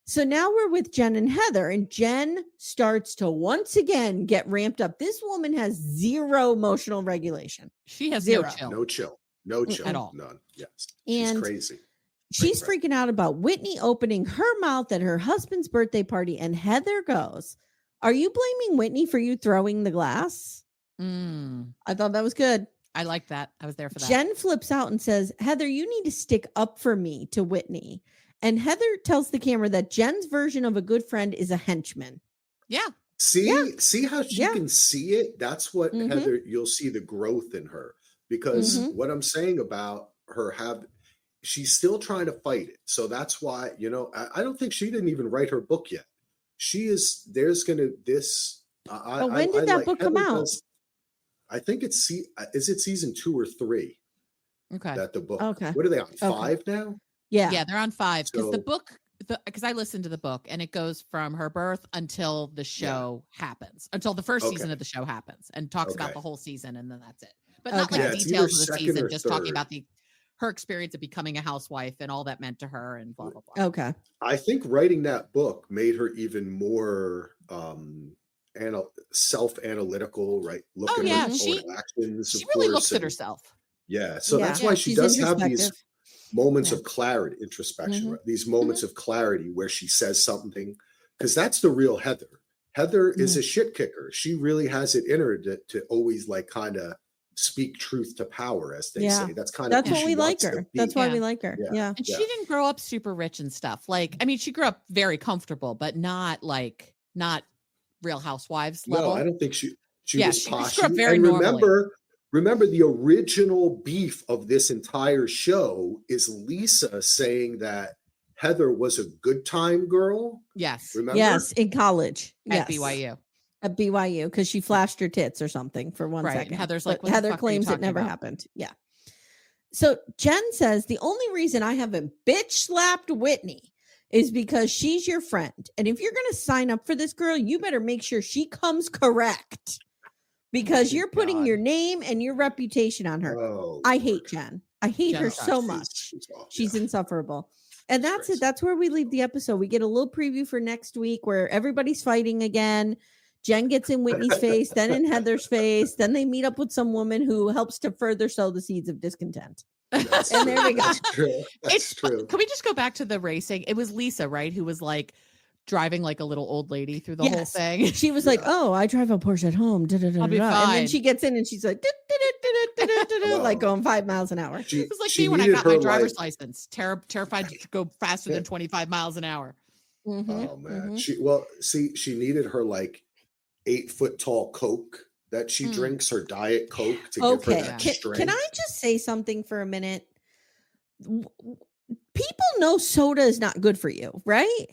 Speaker 2: So now we're with Jen and Heather, and Jen starts to once again get ramped up. This woman has zero emotional regulation.
Speaker 3: She has
Speaker 2: zero.
Speaker 4: No chill
Speaker 3: at all.
Speaker 4: None. Yes.
Speaker 2: And
Speaker 4: she's crazy.
Speaker 2: She's freaking out about Whitney opening her mouth at her husband's birthday party. And Heather goes, are you blaming Whitney for you throwing the glass? I thought that was good.
Speaker 3: I like that. I was there for that.
Speaker 2: Jen flips out and says, Heather, you need to stick up for me to Whitney. And Heather tells the camera that Jen's version of a good friend is a henchman.
Speaker 3: Yeah.
Speaker 4: See how she can see it? That's what Heather, you'll see the growth in her. Because what I'm saying about her she's still trying to fight it. So that's why, I don't think she didn't even write her book yet. When did that book come out? I think is it season 2 or 3?
Speaker 3: Okay.
Speaker 4: That the book.
Speaker 2: Okay.
Speaker 4: What are they on? 5 now?
Speaker 2: Yeah.
Speaker 3: Yeah, they're on 5. Because because I listened to the book and it goes from her birth until the show happens, until the first season of the show happens, and talks about the whole season, and then that's it. But not like details of the season, just talking about her experience of becoming a housewife and all that meant to her and blah, blah, blah.
Speaker 2: Okay.
Speaker 4: I think writing that book made her even more self-analytical, right? Looking at her own actions.
Speaker 3: She really looks at herself.
Speaker 4: Yeah. So that's why she does have these moments of clarity, introspection, right? These moments of clarity where she says something, because that's the real Heather. Heather is a shit kicker. She really has it in her to always like kind of speak truth to power, as they
Speaker 2: Yeah.
Speaker 4: say. That's kind of
Speaker 2: That's
Speaker 4: who
Speaker 2: what
Speaker 4: she
Speaker 2: we like
Speaker 4: wants to
Speaker 2: her.
Speaker 4: be.
Speaker 2: That's why
Speaker 3: Yeah.
Speaker 2: we like her.
Speaker 4: Yeah.
Speaker 2: Yeah.
Speaker 3: And she didn't grow up super rich and stuff. Like, I mean, she grew up very comfortable, but not Real Housewives level.
Speaker 4: No, I don't think she
Speaker 3: Yeah,
Speaker 4: was
Speaker 3: she
Speaker 4: posh.
Speaker 3: grew up very
Speaker 4: And
Speaker 3: normally.
Speaker 4: remember the original beef of this entire show is Lisa saying that Heather was a good time girl.
Speaker 3: Yes.
Speaker 4: Remember?
Speaker 2: Yes, in college.
Speaker 3: At
Speaker 2: Yes.
Speaker 3: BYU.
Speaker 2: At BYU, because she flashed her tits or something for one
Speaker 3: Right.
Speaker 2: second.
Speaker 3: And Heather's like,
Speaker 2: But
Speaker 3: what the
Speaker 2: Heather
Speaker 3: fuck are you
Speaker 2: claims it
Speaker 3: talking
Speaker 2: never
Speaker 3: about?
Speaker 2: happened. Yeah. So Jen says the only reason I haven't bitch slapped Whitney is because she's your friend. And if you're going to sign up for this girl, you better make sure she comes correct, because you're putting your name and your reputation on her.
Speaker 4: Oh,
Speaker 2: I hate Jen. I hate
Speaker 3: Jen
Speaker 2: her
Speaker 3: sucks.
Speaker 2: so much. She's insufferable. And that's
Speaker 4: crazy.
Speaker 2: it. That's where we leave the episode. We get a little preview for next week where everybody's fighting again. Jen gets in Whitney's face, then in Heather's face. Then they meet up with some woman who helps to further sow the seeds of discontent. And there we go.
Speaker 4: That's true. That's true.
Speaker 3: Can we just go back to the racing? It was Lisa, right? Who was like driving like a little old lady through the whole
Speaker 2: Yes.
Speaker 3: thing.
Speaker 2: She was like, "Oh, I drive a Porsche at home."
Speaker 3: I'll be
Speaker 2: And then
Speaker 3: fine.
Speaker 2: she gets in and she's like, like going 5 miles an hour.
Speaker 3: It was like
Speaker 4: she
Speaker 3: me when I
Speaker 4: needed
Speaker 3: got my
Speaker 4: her
Speaker 3: driver's
Speaker 4: life.
Speaker 3: license. Terrified to go faster than 25 miles an hour.
Speaker 2: Mhm,
Speaker 4: Oh man.
Speaker 2: mhm.
Speaker 4: She needed her like 8-foot tall Coke that she drinks, her Diet Coke, to give her
Speaker 2: Okay.
Speaker 4: that
Speaker 2: Can
Speaker 4: strength.
Speaker 2: I just say something for a minute? People know soda is not good for you, right?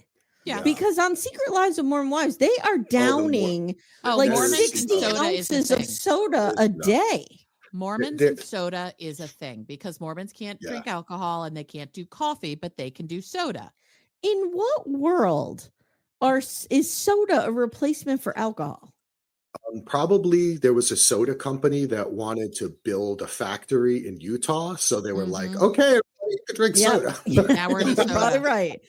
Speaker 3: Yeah.
Speaker 2: Because on Secret Lives of Mormon Wives, they are downing like
Speaker 3: Mormons and
Speaker 2: 60
Speaker 3: soda is a
Speaker 2: ounces of
Speaker 3: thing.
Speaker 2: soda a day.
Speaker 3: Mormons
Speaker 4: There-
Speaker 3: and soda is a thing because Mormons can't
Speaker 4: Yeah.
Speaker 3: drink alcohol and they can't do coffee, but they can do soda.
Speaker 2: In what world is soda a replacement for alcohol?
Speaker 4: Probably there was a soda company that wanted to build a factory in Utah, so they were like,
Speaker 3: Mhm.
Speaker 4: "Okay, everybody, you can drink
Speaker 2: Yeah.
Speaker 4: soda."
Speaker 3: Now we're in soda.
Speaker 2: Probably right.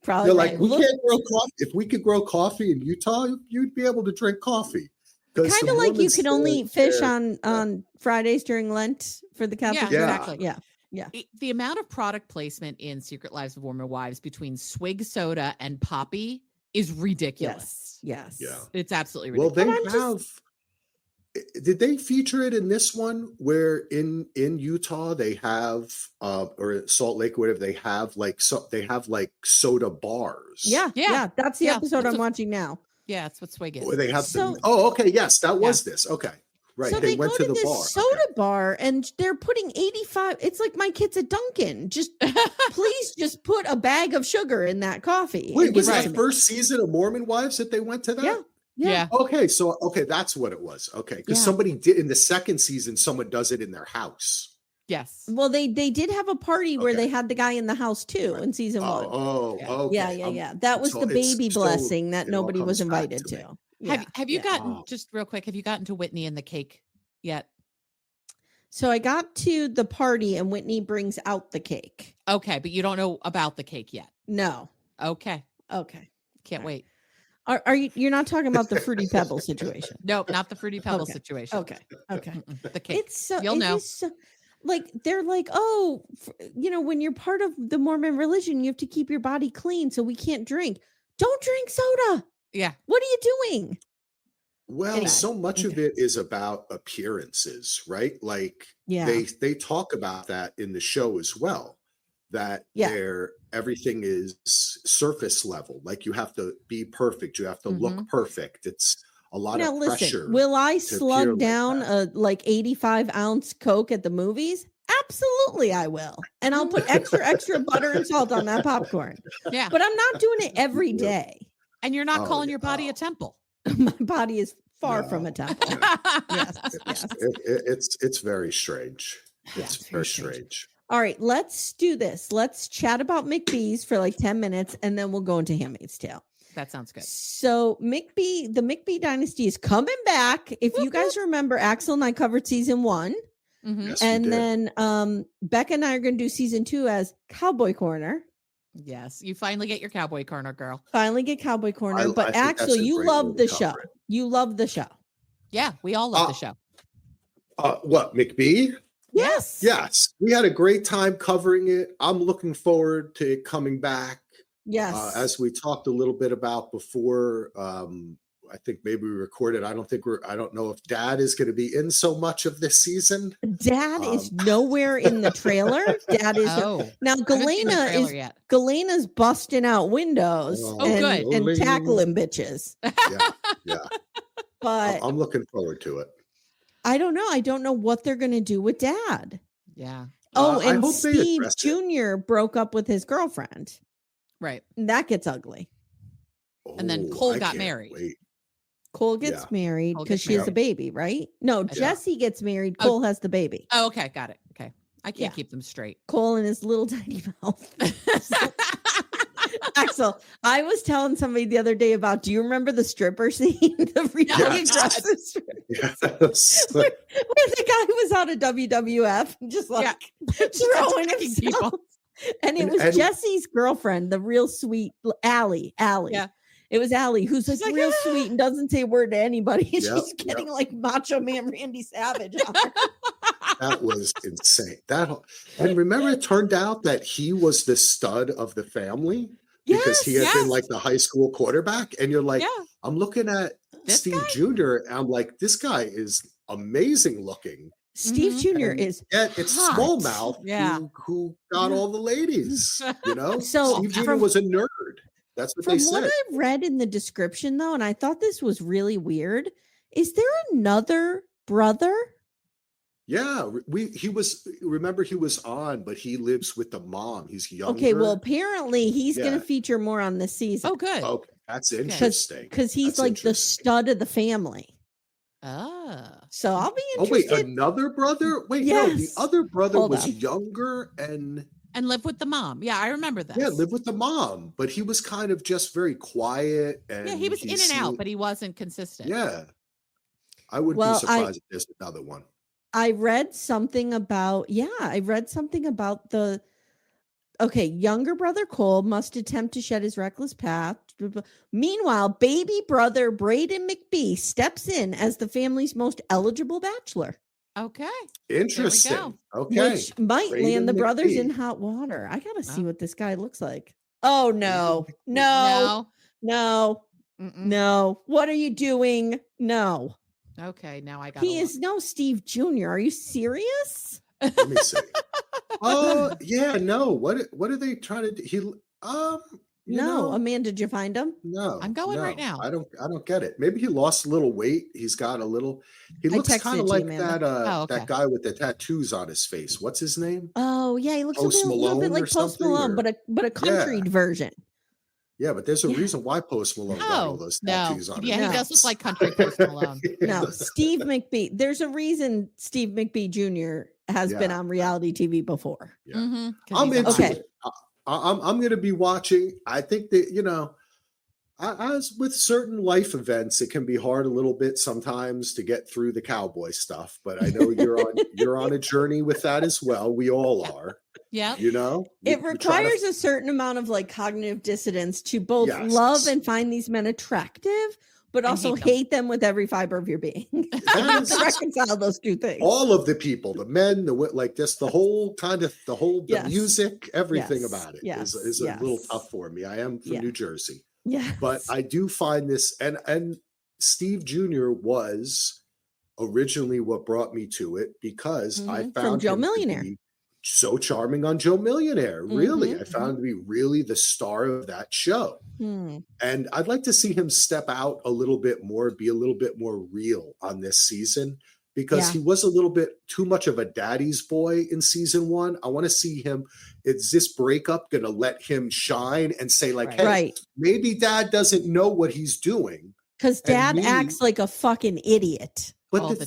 Speaker 2: Probably
Speaker 4: They're
Speaker 2: right.
Speaker 4: like, "We
Speaker 2: Look,
Speaker 4: can't grow coffee. If we could grow coffee in Utah, you'd be able to drink coffee." 'Cause
Speaker 2: kind
Speaker 4: the
Speaker 2: of like you
Speaker 4: Mormons
Speaker 2: can
Speaker 4: said
Speaker 2: only eat fish
Speaker 4: they're-
Speaker 2: on Fridays during Lent for the Catholic
Speaker 3: Yeah,
Speaker 2: Church.
Speaker 3: exactly.
Speaker 2: Yeah.
Speaker 3: The amount of product placement in Secret Lives of Mormon Wives between Swig soda and Poppy is ridiculous.
Speaker 2: Yes.
Speaker 4: Yeah.
Speaker 3: It's absolutely
Speaker 4: Well,
Speaker 3: ridiculous.
Speaker 4: they
Speaker 2: But I'm
Speaker 4: have. Did they feature it in this one where in Utah they have or Salt Lake, whatever, they have like soda bars?
Speaker 2: Yeah.
Speaker 3: Yeah.
Speaker 2: That's the
Speaker 3: Yeah,
Speaker 2: episode
Speaker 3: that's
Speaker 2: I'm watching now.
Speaker 3: Yeah, that's what Swig is.
Speaker 4: Or they have
Speaker 2: So-
Speaker 4: okay, yes, that was this. Okay. Right.
Speaker 2: So
Speaker 4: they
Speaker 2: they
Speaker 4: went
Speaker 2: go
Speaker 4: to
Speaker 2: to
Speaker 4: the
Speaker 2: this
Speaker 4: bar.
Speaker 2: soda
Speaker 4: Okay.
Speaker 2: bar and they're putting 85. It's like my kids at Dunkin'. Just please just put a bag of sugar in that coffee.
Speaker 4: Wait,
Speaker 2: and
Speaker 4: was
Speaker 2: give it
Speaker 4: that
Speaker 2: to me.
Speaker 4: first season of Mormon Wives that they went to that?
Speaker 2: Yeah.
Speaker 3: Yeah.
Speaker 4: Okay, so that's what it was. Okay, because
Speaker 2: Yeah.
Speaker 4: somebody did in the second season, someone does it in their house.
Speaker 3: Yes.
Speaker 2: Well, they did have a party where
Speaker 4: Okay.
Speaker 2: they had the guy in the house too
Speaker 4: Right.
Speaker 2: in season one.
Speaker 3: Yeah.
Speaker 4: Okay.
Speaker 2: Yeah. That was the baby blessing that
Speaker 4: it all
Speaker 2: nobody was
Speaker 4: comes back
Speaker 2: invited
Speaker 4: to me.
Speaker 2: to. Yeah.
Speaker 3: Have you
Speaker 2: yeah.
Speaker 3: gotten
Speaker 4: Oh.
Speaker 3: just real quick? Have you gotten to Whitney and the cake yet?
Speaker 2: So I got to the party and Whitney brings out the cake.
Speaker 3: Okay, but you don't know about the cake yet.
Speaker 2: No.
Speaker 3: Okay,
Speaker 2: Okay.
Speaker 3: can't wait.
Speaker 2: Are you? You're not talking about the Fruity Pebble situation?
Speaker 3: Nope, not the Fruity Pebble
Speaker 2: Okay,
Speaker 3: situation.
Speaker 2: Okay. Okay.
Speaker 3: Mm-mm, the cake.
Speaker 2: It's so.
Speaker 3: You'll
Speaker 2: it
Speaker 3: know.
Speaker 2: is so- like they're like, oh, when you're part of the Mormon religion, you have to keep your body clean, so we can't drink. Don't drink soda.
Speaker 3: Yeah.
Speaker 2: What are you doing?
Speaker 4: Well,
Speaker 2: Anyway,
Speaker 4: so much of
Speaker 2: okay.
Speaker 4: it is about appearances, right? Like
Speaker 2: Yeah.
Speaker 4: they talk about that in the show as well. That
Speaker 2: Yeah.
Speaker 4: everything is surface level. Like you have to be perfect. You have to look perfect. It's a lot
Speaker 2: Now
Speaker 4: of
Speaker 2: listen,
Speaker 4: pressure.
Speaker 2: will I
Speaker 4: appear
Speaker 2: slug
Speaker 4: like
Speaker 2: down
Speaker 4: that.
Speaker 2: a like 85-ounce Coke at the movies? Absolutely, I will. And I'll put extra butter and salt on that popcorn.
Speaker 3: Yeah.
Speaker 2: But I'm not doing it every
Speaker 4: Yep.
Speaker 2: day.
Speaker 3: And you're not
Speaker 4: Oh,
Speaker 3: calling
Speaker 4: yeah.
Speaker 3: your body
Speaker 4: Oh.
Speaker 3: a temple.
Speaker 2: My body is far from
Speaker 4: No.
Speaker 2: a temple. Yes, yes.
Speaker 4: It's very strange.
Speaker 2: Yeah,
Speaker 4: It's
Speaker 2: it's
Speaker 4: very
Speaker 2: very strange.
Speaker 4: strange.
Speaker 2: All right, let's do this. Let's chat about McBee's for like 10 minutes and then we'll go into Handmaid's Tale.
Speaker 3: That sounds good.
Speaker 2: So the McBee dynasty is coming back. If you guys remember, Axel and I covered season 1.
Speaker 3: Mhm.
Speaker 4: Yes, we
Speaker 2: And
Speaker 4: did.
Speaker 2: then Becca and I are going to do season 2 as Cowboy Corner.
Speaker 3: Yes, you finally get your cowboy corner, girl.
Speaker 2: Finally get Cowboy Corner.
Speaker 4: I
Speaker 2: but
Speaker 4: think that's
Speaker 2: Axel,
Speaker 4: a
Speaker 2: you
Speaker 4: great
Speaker 2: love
Speaker 4: way to
Speaker 2: the
Speaker 4: cover
Speaker 2: show.
Speaker 4: it.
Speaker 2: You love the show.
Speaker 3: Yeah, we all love the show.
Speaker 4: What, McBee?
Speaker 2: Yes.
Speaker 4: Yes, we had a great time covering it. I'm looking forward to it coming back.
Speaker 2: Yes.
Speaker 4: As we talked a little bit about before, I think maybe we recorded. I don't know if Dad is going to be in so much of this season.
Speaker 2: Dad is nowhere in the trailer. Dad is now Galena's busting out windows and tackling bitches.
Speaker 4: Yeah.
Speaker 2: But
Speaker 4: I'm looking forward to it.
Speaker 2: I don't know. I don't know what they're going to do with Dad.
Speaker 3: Yeah.
Speaker 2: Oh, and Steve Jr. broke up with his girlfriend.
Speaker 3: Right.
Speaker 2: And that gets ugly.
Speaker 3: And then Cole got married.
Speaker 2: Cole gets married because she has a baby, right? No, Jesse gets married. Cole has the baby.
Speaker 3: Oh, okay. Got it. Okay. I can't keep them straight.
Speaker 2: Cole and his little tiny mouth. Axel, I was telling somebody the other day about, do you remember the stripper scene? The reality aggressive stripper where the guy was out of WWF and just like throwing people. And it was Jesse's girlfriend, the real sweet Allie.
Speaker 3: Yeah.
Speaker 2: It was Allie, who's like real sweet and doesn't say a word to anybody. She's getting like Macho Man Randy Savage on her.
Speaker 4: That was insane. And remember, it turned out that he was the stud of the family because he had been like the high school quarterback. And you're like, I'm looking at Steve Jr. And I'm like, this guy is amazing looking.
Speaker 2: Steve Jr. is
Speaker 4: it's small mouth who got all the ladies, you know?
Speaker 2: So
Speaker 4: Steve Jr. was a nerd. That's what they said.
Speaker 2: From what I read in the description, though, and I thought this was really weird, is there another brother?
Speaker 4: Yeah, he was on, but he lives with the mom. He's younger.
Speaker 2: Okay, well, apparently he's going to feature more on this season.
Speaker 3: Oh, good.
Speaker 4: Okay, that's interesting.
Speaker 2: Because he's like the stud of the family. So I'll be interested.
Speaker 4: Oh, wait, another brother? Wait, no, the other brother was younger and
Speaker 3: lived with the mom. Yeah, I remember that.
Speaker 4: Yeah, lived with the mom, but he was kind of just very quiet. And
Speaker 3: he was in and out, but he wasn't consistent.
Speaker 4: Yeah. I wouldn't be surprised if there's another one.
Speaker 2: I read something about, the younger brother Cole must attempt to shed his reckless path. Meanwhile, baby brother Braden McBee steps in as the family's most eligible bachelor.
Speaker 3: Okay.
Speaker 4: Interesting. Okay.
Speaker 2: Which might land the brothers in hot water. I got to see what this guy looks like. Oh, no. What are you doing? No.
Speaker 3: Okay. Now I got
Speaker 2: He is no Steve Jr. Are you serious?
Speaker 4: Let me see. Oh, yeah. No. What are they trying to do?
Speaker 2: Amanda, did you find him?
Speaker 4: No,
Speaker 3: I'm going right now.
Speaker 4: I don't get it. Maybe he lost a little weight. He looks kind of like that guy with the tattoos on his face. What's his name?
Speaker 2: Oh yeah, he looks a little bit like Post Malone, but a country version.
Speaker 4: Yeah, but there's a reason why Post Malone got all those tattoos on his face.
Speaker 3: Yeah, he does look like country Post Malone.
Speaker 2: No, Steve McBee. There's a reason Steve McBee Jr. has been on reality TV before.
Speaker 4: Yeah. I'm into it. I'm going to be watching. I think that, as with certain life events, it can be hard a little bit sometimes to get through the cowboy stuff, but I know you're on a journey with that as well. We all are.
Speaker 3: Yeah.
Speaker 2: It requires a certain amount of like cognitive dissonance to both love and find these men attractive, but also hate them with every fiber of your being. To reconcile those two things.
Speaker 4: All of the people, the men, the whole the music, everything about it is a little tough for me. I am from New Jersey. Yeah. But I do find this, and Steve Jr. was originally what brought me to it because I found
Speaker 2: from Joe Millionaire.
Speaker 4: So charming on Joe Millionaire. Really. I found him to be really the star of that show. And I'd like to see him step out a little bit more, be a little bit more real on this season because he was a little bit too much of a daddy's boy in season 1. I want to see him. Is this breakup going to let him shine and say like, hey, maybe dad doesn't know what he's doing.
Speaker 2: Because dad acts like a fucking idiot.
Speaker 4: But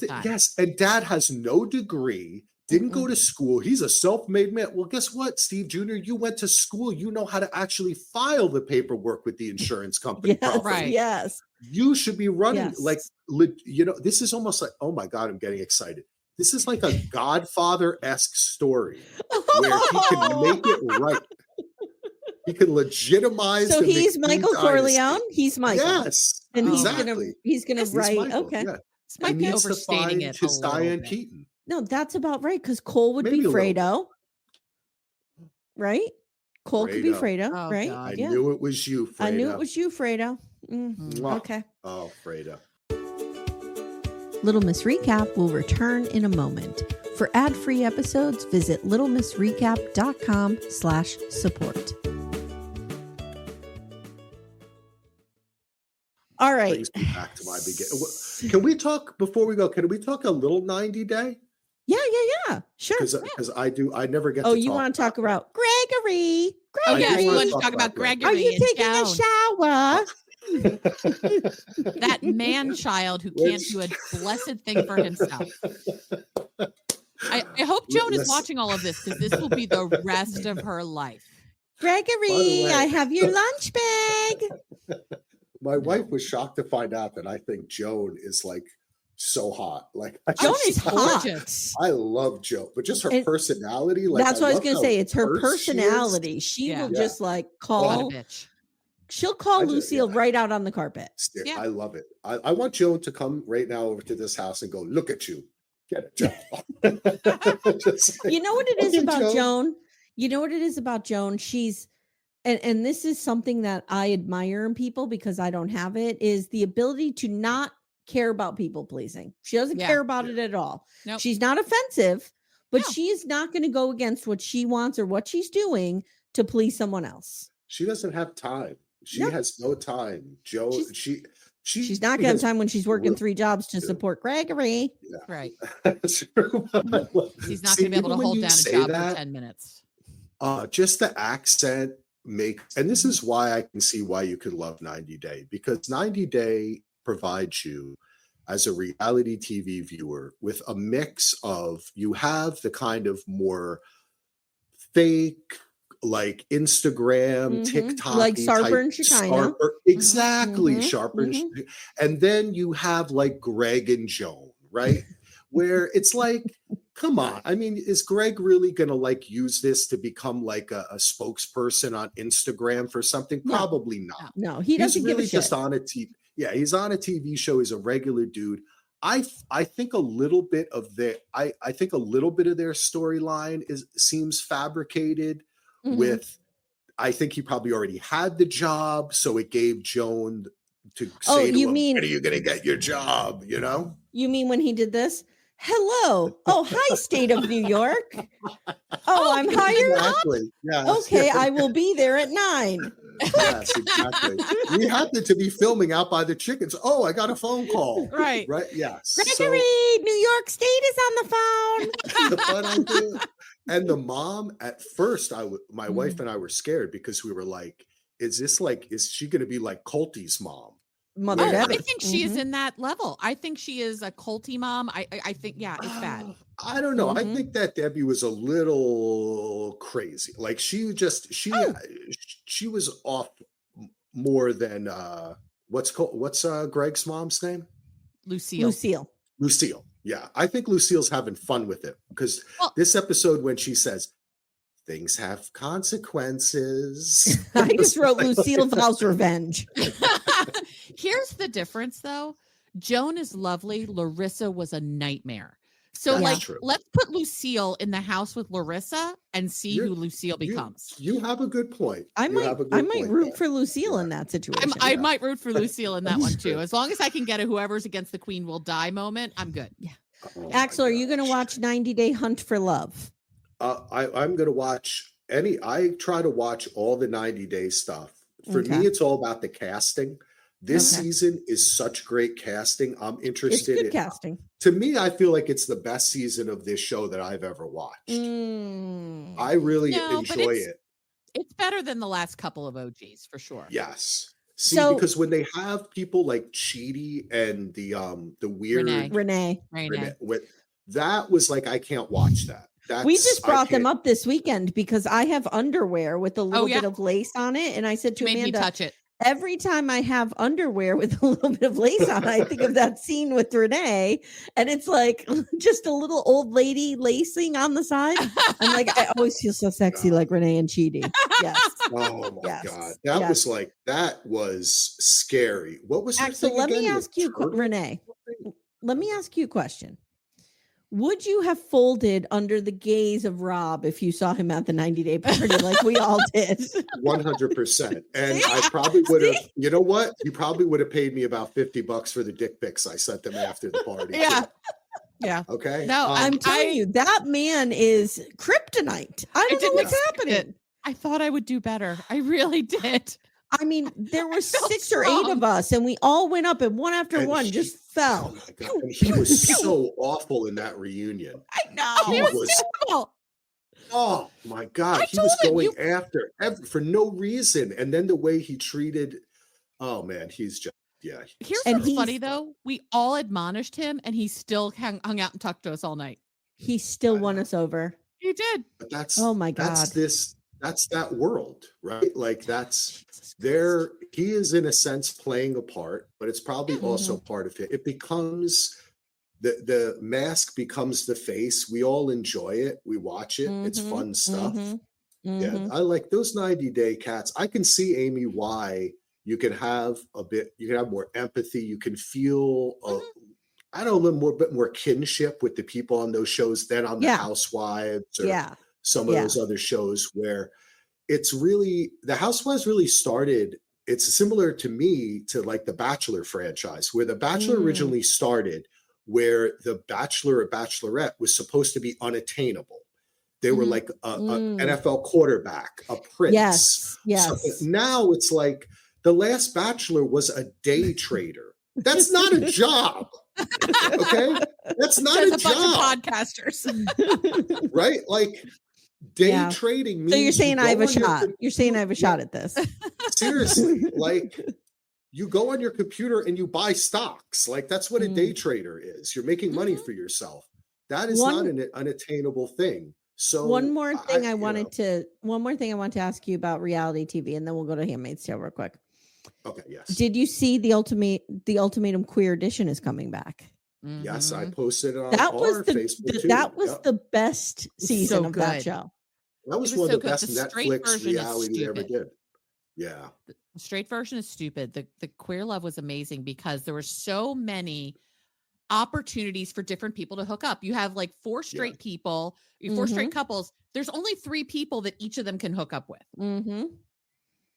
Speaker 4: and dad has no degree. Didn't go to school. He's a self-made man. Well, guess what, Steve Jr.? You went to school. You know how to actually file the paperwork with the insurance company.
Speaker 2: Yes.
Speaker 4: You should be running this is almost like, oh my God, I'm getting excited. This is like a Godfather-esque story where he can make it right. He can legitimize.
Speaker 2: So he's Michael Corleone. He's Michael.
Speaker 4: Yes.
Speaker 2: And he's gonna write.
Speaker 4: Michael,
Speaker 2: okay.
Speaker 4: Yeah.
Speaker 3: This might be overstating it.
Speaker 4: His Diane Keaton.
Speaker 2: No, that's about right. Because Cole would be Fredo, right? Cole could be Fredo,
Speaker 3: Oh,
Speaker 2: right?
Speaker 3: God.
Speaker 4: I knew it was you, Fredo.
Speaker 2: I knew it was you, Fredo.
Speaker 4: Mwah.
Speaker 2: Okay.
Speaker 4: Oh, Fredo.
Speaker 2: Little Miss Recap will return in a moment. For ad-free episodes, visit littlemissrecap.com/support. All right.
Speaker 4: Brings me back to my beginning. Can we talk before we go? Can we talk a little 90 Day?
Speaker 2: Yeah. Sure.
Speaker 4: Because I never get.
Speaker 2: Oh,
Speaker 4: to
Speaker 2: you want to talk about Gregory?
Speaker 3: Oh, yeah.
Speaker 4: do
Speaker 3: You
Speaker 4: wanna
Speaker 3: want to
Speaker 4: talk
Speaker 3: talk about
Speaker 4: about Gregory.
Speaker 3: Gregory?
Speaker 2: Are you
Speaker 3: and
Speaker 2: taking a
Speaker 3: Joan,
Speaker 2: shower?
Speaker 3: that man child who can't do a blessed thing for himself. I hope Joan is watching all of this, because this will be the rest of her life.
Speaker 2: Gregory, I have your lunch bag.
Speaker 4: My wife was shocked to find out that I think Joan is like so hot. Like
Speaker 2: Joan is hot.
Speaker 3: Gorgeous.
Speaker 4: I love Joan, but just her
Speaker 2: And
Speaker 4: personality. Like
Speaker 2: that's what I was
Speaker 4: love
Speaker 2: going to
Speaker 4: how
Speaker 2: say. It's her
Speaker 4: pert
Speaker 2: personality. She
Speaker 3: Yeah.
Speaker 2: will just like
Speaker 3: What a
Speaker 2: call.
Speaker 3: bitch.
Speaker 2: She'll call
Speaker 4: I just-
Speaker 2: Lucille
Speaker 4: yeah.
Speaker 2: right out on the carpet.
Speaker 4: She is.
Speaker 3: Yeah.
Speaker 4: I love it. I want Joan to come right now over to this house and go, look at you. Get a job. Just like,
Speaker 2: You know what it is
Speaker 4: "Look at
Speaker 2: about Joan? You know what it is about Joan? She's, and this is something that I admire in people because I don't have it, is the ability to not care about people pleasing. She doesn't
Speaker 3: Yeah.
Speaker 2: care about it at all.
Speaker 3: Nope.
Speaker 2: She's not offensive, but
Speaker 3: No.
Speaker 2: she is not going to go against what she wants or what she's doing to please someone else.
Speaker 4: She doesn't have time. She
Speaker 2: No.
Speaker 4: has no time. Joan,
Speaker 2: She's not going to have
Speaker 4: because-
Speaker 2: time when she's working 3 jobs to support Gregory.
Speaker 3: Right.
Speaker 4: That's true.
Speaker 3: He's not
Speaker 4: See,
Speaker 3: going to be able to
Speaker 4: even when
Speaker 3: hold
Speaker 4: you
Speaker 3: down a
Speaker 4: say
Speaker 3: job
Speaker 4: that,
Speaker 3: for 10 minutes.
Speaker 4: Just the accent makes, and this is why I can see why you could love 90 Day, because 90 Day provides you as a reality TV viewer with a mix of, you have the kind of more fake, like Instagram, TikTok,
Speaker 2: Like Sharper and Shekinah.
Speaker 4: Exactly,
Speaker 2: Mhm.
Speaker 4: Sharper. And then you have like Greg and Joan, right? Where it's like, come on. I mean, is Greg really going to like use this to become like a spokesperson on Instagram for something?
Speaker 2: No.
Speaker 4: Probably not.
Speaker 2: No, he
Speaker 4: He's
Speaker 2: doesn't
Speaker 4: really
Speaker 2: give a shit.
Speaker 4: just on a TV. Yeah, he's on a TV show. He's a regular dude. I think a little bit of their I think a little bit of their storyline seems fabricated.
Speaker 2: Mhm.
Speaker 4: With, I think he probably already had the job, so it gave Joan to say to him, when are you going to get your job? You know?
Speaker 2: You mean when he did this? Hello. Oh, hi, state of New York. Oh, I'm hired up.
Speaker 4: Exactly. Yes.
Speaker 2: Okay,
Speaker 4: Yes.
Speaker 2: I will be there at 9.
Speaker 4: Yes, exactly. We happened to be filming out by the chickens. Oh, I got a phone call.
Speaker 3: Right.
Speaker 4: Right. Yes.
Speaker 2: Gregory, New York State is on the phone.
Speaker 4: But I do. And the mom, at first, my wife and I were scared because we were like, is she going to be like Colty's mom?
Speaker 2: Mother
Speaker 3: Oh,
Speaker 2: Debbie.
Speaker 3: I think she is in that level. I think she is a culty mom. I think, yeah, it's bad.
Speaker 4: I don't know. I think that Debbie was a little crazy. Like she was off more than what's Greg's mom's name?
Speaker 3: Lucille.
Speaker 4: Lucille. Yeah. I think Lucille's having fun with it because this episode when she says things have consequences.
Speaker 2: I just wrote Lucille vows revenge.
Speaker 3: Here's the difference though. Joan is lovely. Larissa was a nightmare. So
Speaker 4: That's true.
Speaker 3: let's put Lucille in the house with Larissa and see who Lucille becomes.
Speaker 4: You have a good point.
Speaker 2: I might root for Lucille in that situation.
Speaker 3: I might root for Lucille in that one too. As long as I can get a whoever's against the queen will die moment, I'm good.
Speaker 2: Yeah.
Speaker 4: Oh
Speaker 2: Axel, are you going to watch 90 Day Hunt for Love?
Speaker 4: I'm going to watch I try to watch all the 90 Day stuff. For me, it's all about the casting. This season is such great casting. I'm interested
Speaker 2: It's good
Speaker 4: in
Speaker 2: casting.
Speaker 4: To me, I feel like it's the best season of this show that I've ever watched. I really enjoy it.
Speaker 3: It's better than the last couple of OGs for sure.
Speaker 4: Yes. See, because when they have people like Chidi and the weird
Speaker 2: Renee.
Speaker 4: That was like, I can't watch that.
Speaker 2: We just brought them up this weekend because I have underwear with a little bit of lace on it. And I said to Amanda,
Speaker 3: me touch it.
Speaker 2: Every time I have underwear with a little bit of lace on, I think of that scene with Renee. And it's like just a little old lady lacing on the side. I'm like, I always feel so sexy like Renee and Chidi. Yes.
Speaker 4: Oh my God. That was scary. What was
Speaker 2: Axel, let me ask you, Renee, let me ask you a question. would you have folded under the gaze of Rob if you saw him at the 90-day party like we all did?
Speaker 4: 100%. And I probably would have, you know what? You probably would have paid me about $50 for the dick pics I sent them after the party.
Speaker 3: Yeah. Yeah.
Speaker 4: Okay.
Speaker 2: No, I'm telling you, that man is kryptonite. I don't know what's happening.
Speaker 3: I thought I would do better. I really did.
Speaker 2: I mean, there were 6 or 8 of us, and we all went up, and one after one just fell.
Speaker 4: Oh my God. And he was so awful in that reunion.
Speaker 2: I know.
Speaker 3: He was terrible.
Speaker 4: Oh my God. He was going after for no reason. And then the way he treated, oh man, he's just, yeah.
Speaker 3: Here's what's funny though. We all admonished him and he still hung out and talked to us all night.
Speaker 2: He still won us over.
Speaker 3: He did.
Speaker 4: But that's,
Speaker 2: oh my God.
Speaker 4: That's that world, right? Like that's there. He is in a sense playing a part, but it's probably also part of it. It becomes the mask becomes the face. We all enjoy it. We watch it. It's fun stuff. Yeah. I like those 90-day cats. I can see, Amy, why you can have more empathy. You can feel I don't know, a little bit more kinship with the people on those shows than on the Housewives or some of those other shows where it's really, the Housewives really started, it's similar to me to like the Bachelor franchise, where the Bachelor originally started, where the Bachelor or Bachelorette was supposed to be unattainable. They were like an NFL quarterback, a prince.
Speaker 2: Yes.
Speaker 4: Now it's like the last Bachelor was a day trader. That's not a job. Okay, that's not a job.
Speaker 3: Bunch of podcasters,
Speaker 4: right? Like day trading means.
Speaker 2: So you're saying I have a shot. You're saying I have a shot at this.
Speaker 4: Seriously, like you go on your computer and you buy stocks. Like that's what a day trader is. You're making money for yourself. That is not an unattainable thing. So
Speaker 2: one more thing I wanted to ask you about reality TV, and then we'll go to Handmaid's Tale real quick.
Speaker 4: Okay. Yes.
Speaker 2: Did you see the Ultimatum Queer Edition is coming back?
Speaker 4: Yes, I posted it on
Speaker 2: Facebook too. That was the best season of that show.
Speaker 4: That was one of the best Netflix reality they ever did. Yeah.
Speaker 3: The straight version is stupid. The queer love was amazing because there were so many opportunities for different people to hook up. You have like 4 straight people, 4 straight couples. There's only 3 people that each of them can hook up with.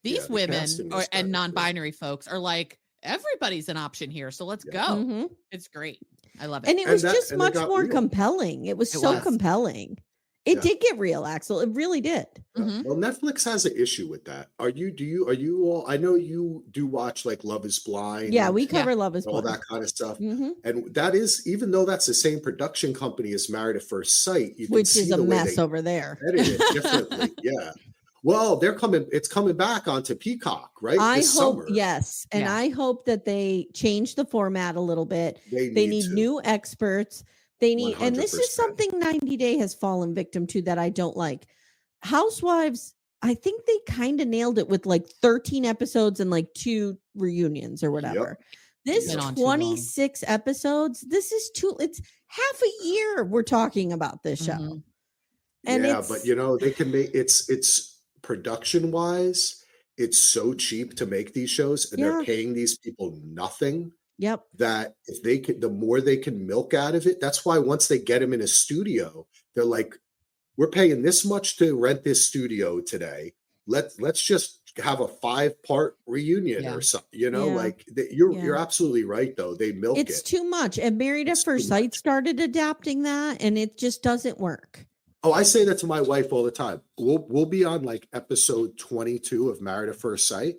Speaker 3: These women and non-binary folks are like, everybody's an option here. So let's go. It's great. I love it.
Speaker 2: And it was just much more compelling. It was so compelling. It did get real, Axel. It really did.
Speaker 4: Well, Netflix has an issue with that. Are you all, I know you do watch like Love is Blind.
Speaker 2: Yeah, we cover Love is Blind.
Speaker 4: All that kind of stuff. And that is, even though that's the same production company as Married at First Sight,
Speaker 2: which is a mess over there.
Speaker 4: Edit it differently. Yeah. Well, it's coming back onto Peacock, right?
Speaker 2: I hope, yes. And I hope that they change the format a little bit. They need new experts. They need, 100%. And this is something 90 Day has fallen victim to that I don't like. Housewives, I think they kind of nailed it with like 13 episodes and like 2 reunions or whatever. This 26 episodes, it's half a year we're talking about this show. And
Speaker 4: but you know, they can make it's production wise, it's so cheap to make these shows, and they're paying these people nothing. That if they could, the more they can milk out of it. That's why once they get them in a studio, they're like, we're paying this much to rent this studio today. Let's just have a 5-part reunion or something, you know, like you're absolutely right though. They milk
Speaker 2: it's too much. And Married at First Sight started adapting that, and it just doesn't work.
Speaker 4: Oh, I say that to my wife all the time. We'll be on like episode 22 of Married at First Sight,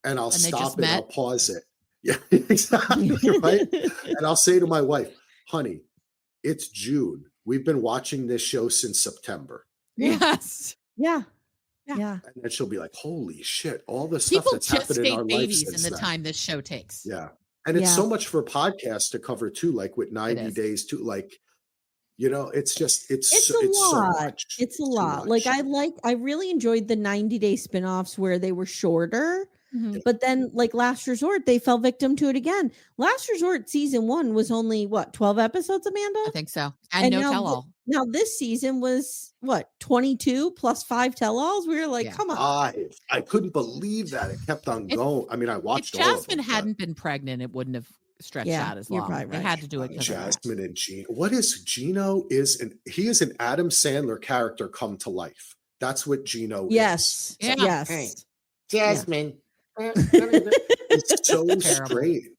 Speaker 4: and I'll stop and I'll pause it. Yeah, exactly. Right. And I'll say to my wife, honey, it's June. We've been watching this show since September.
Speaker 3: Yes.
Speaker 2: Yeah.
Speaker 4: And then she'll be like, holy shit, all the stuff that's happened in our life since
Speaker 3: in the time this show takes.
Speaker 4: Yeah. And it's so much for podcasts to cover too, like with 90 days too, like, you know, it's a lot.
Speaker 2: It's a lot. Like I really enjoyed the 90-day spinoffs where they were shorter, but then like Last Resort, they fell victim to it again. Last Resort season 1 was only 12 episodes, Amanda?
Speaker 3: I think so. And no tell-all.
Speaker 2: Now this season was 22 plus 5 tell-alls. We were like, come on.
Speaker 4: I couldn't believe that. It kept on going. I mean, I watched
Speaker 3: if Jasmine hadn't been pregnant, it wouldn't have stretched out as long. They had to do it because
Speaker 4: Jasmine and Gino. What is Gino? He is an Adam Sandler character come to life. That's what Gino is.
Speaker 3: Yeah.
Speaker 2: Yes.
Speaker 5: Hey, Jasmine.
Speaker 4: It's so strange.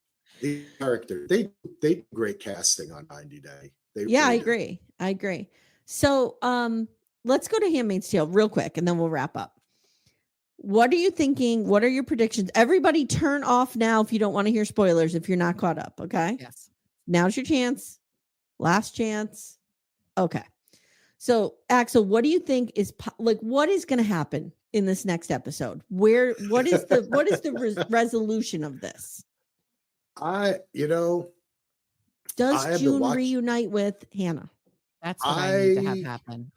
Speaker 4: The character. They do great casting on 90 Day.
Speaker 2: I agree. So let's go to Handmaid's Tale real quick and then we'll wrap up. What are you thinking? What are your predictions? Everybody turn off now if you don't want to hear spoilers, if you're not caught up. Okay.
Speaker 3: Yes.
Speaker 2: Now's your chance. Last chance. Okay. So Axel, what do you think is what is going to happen in this next episode? What is the resolution of this? Does June reunite with Hannah?
Speaker 3: That's what I need to have happen.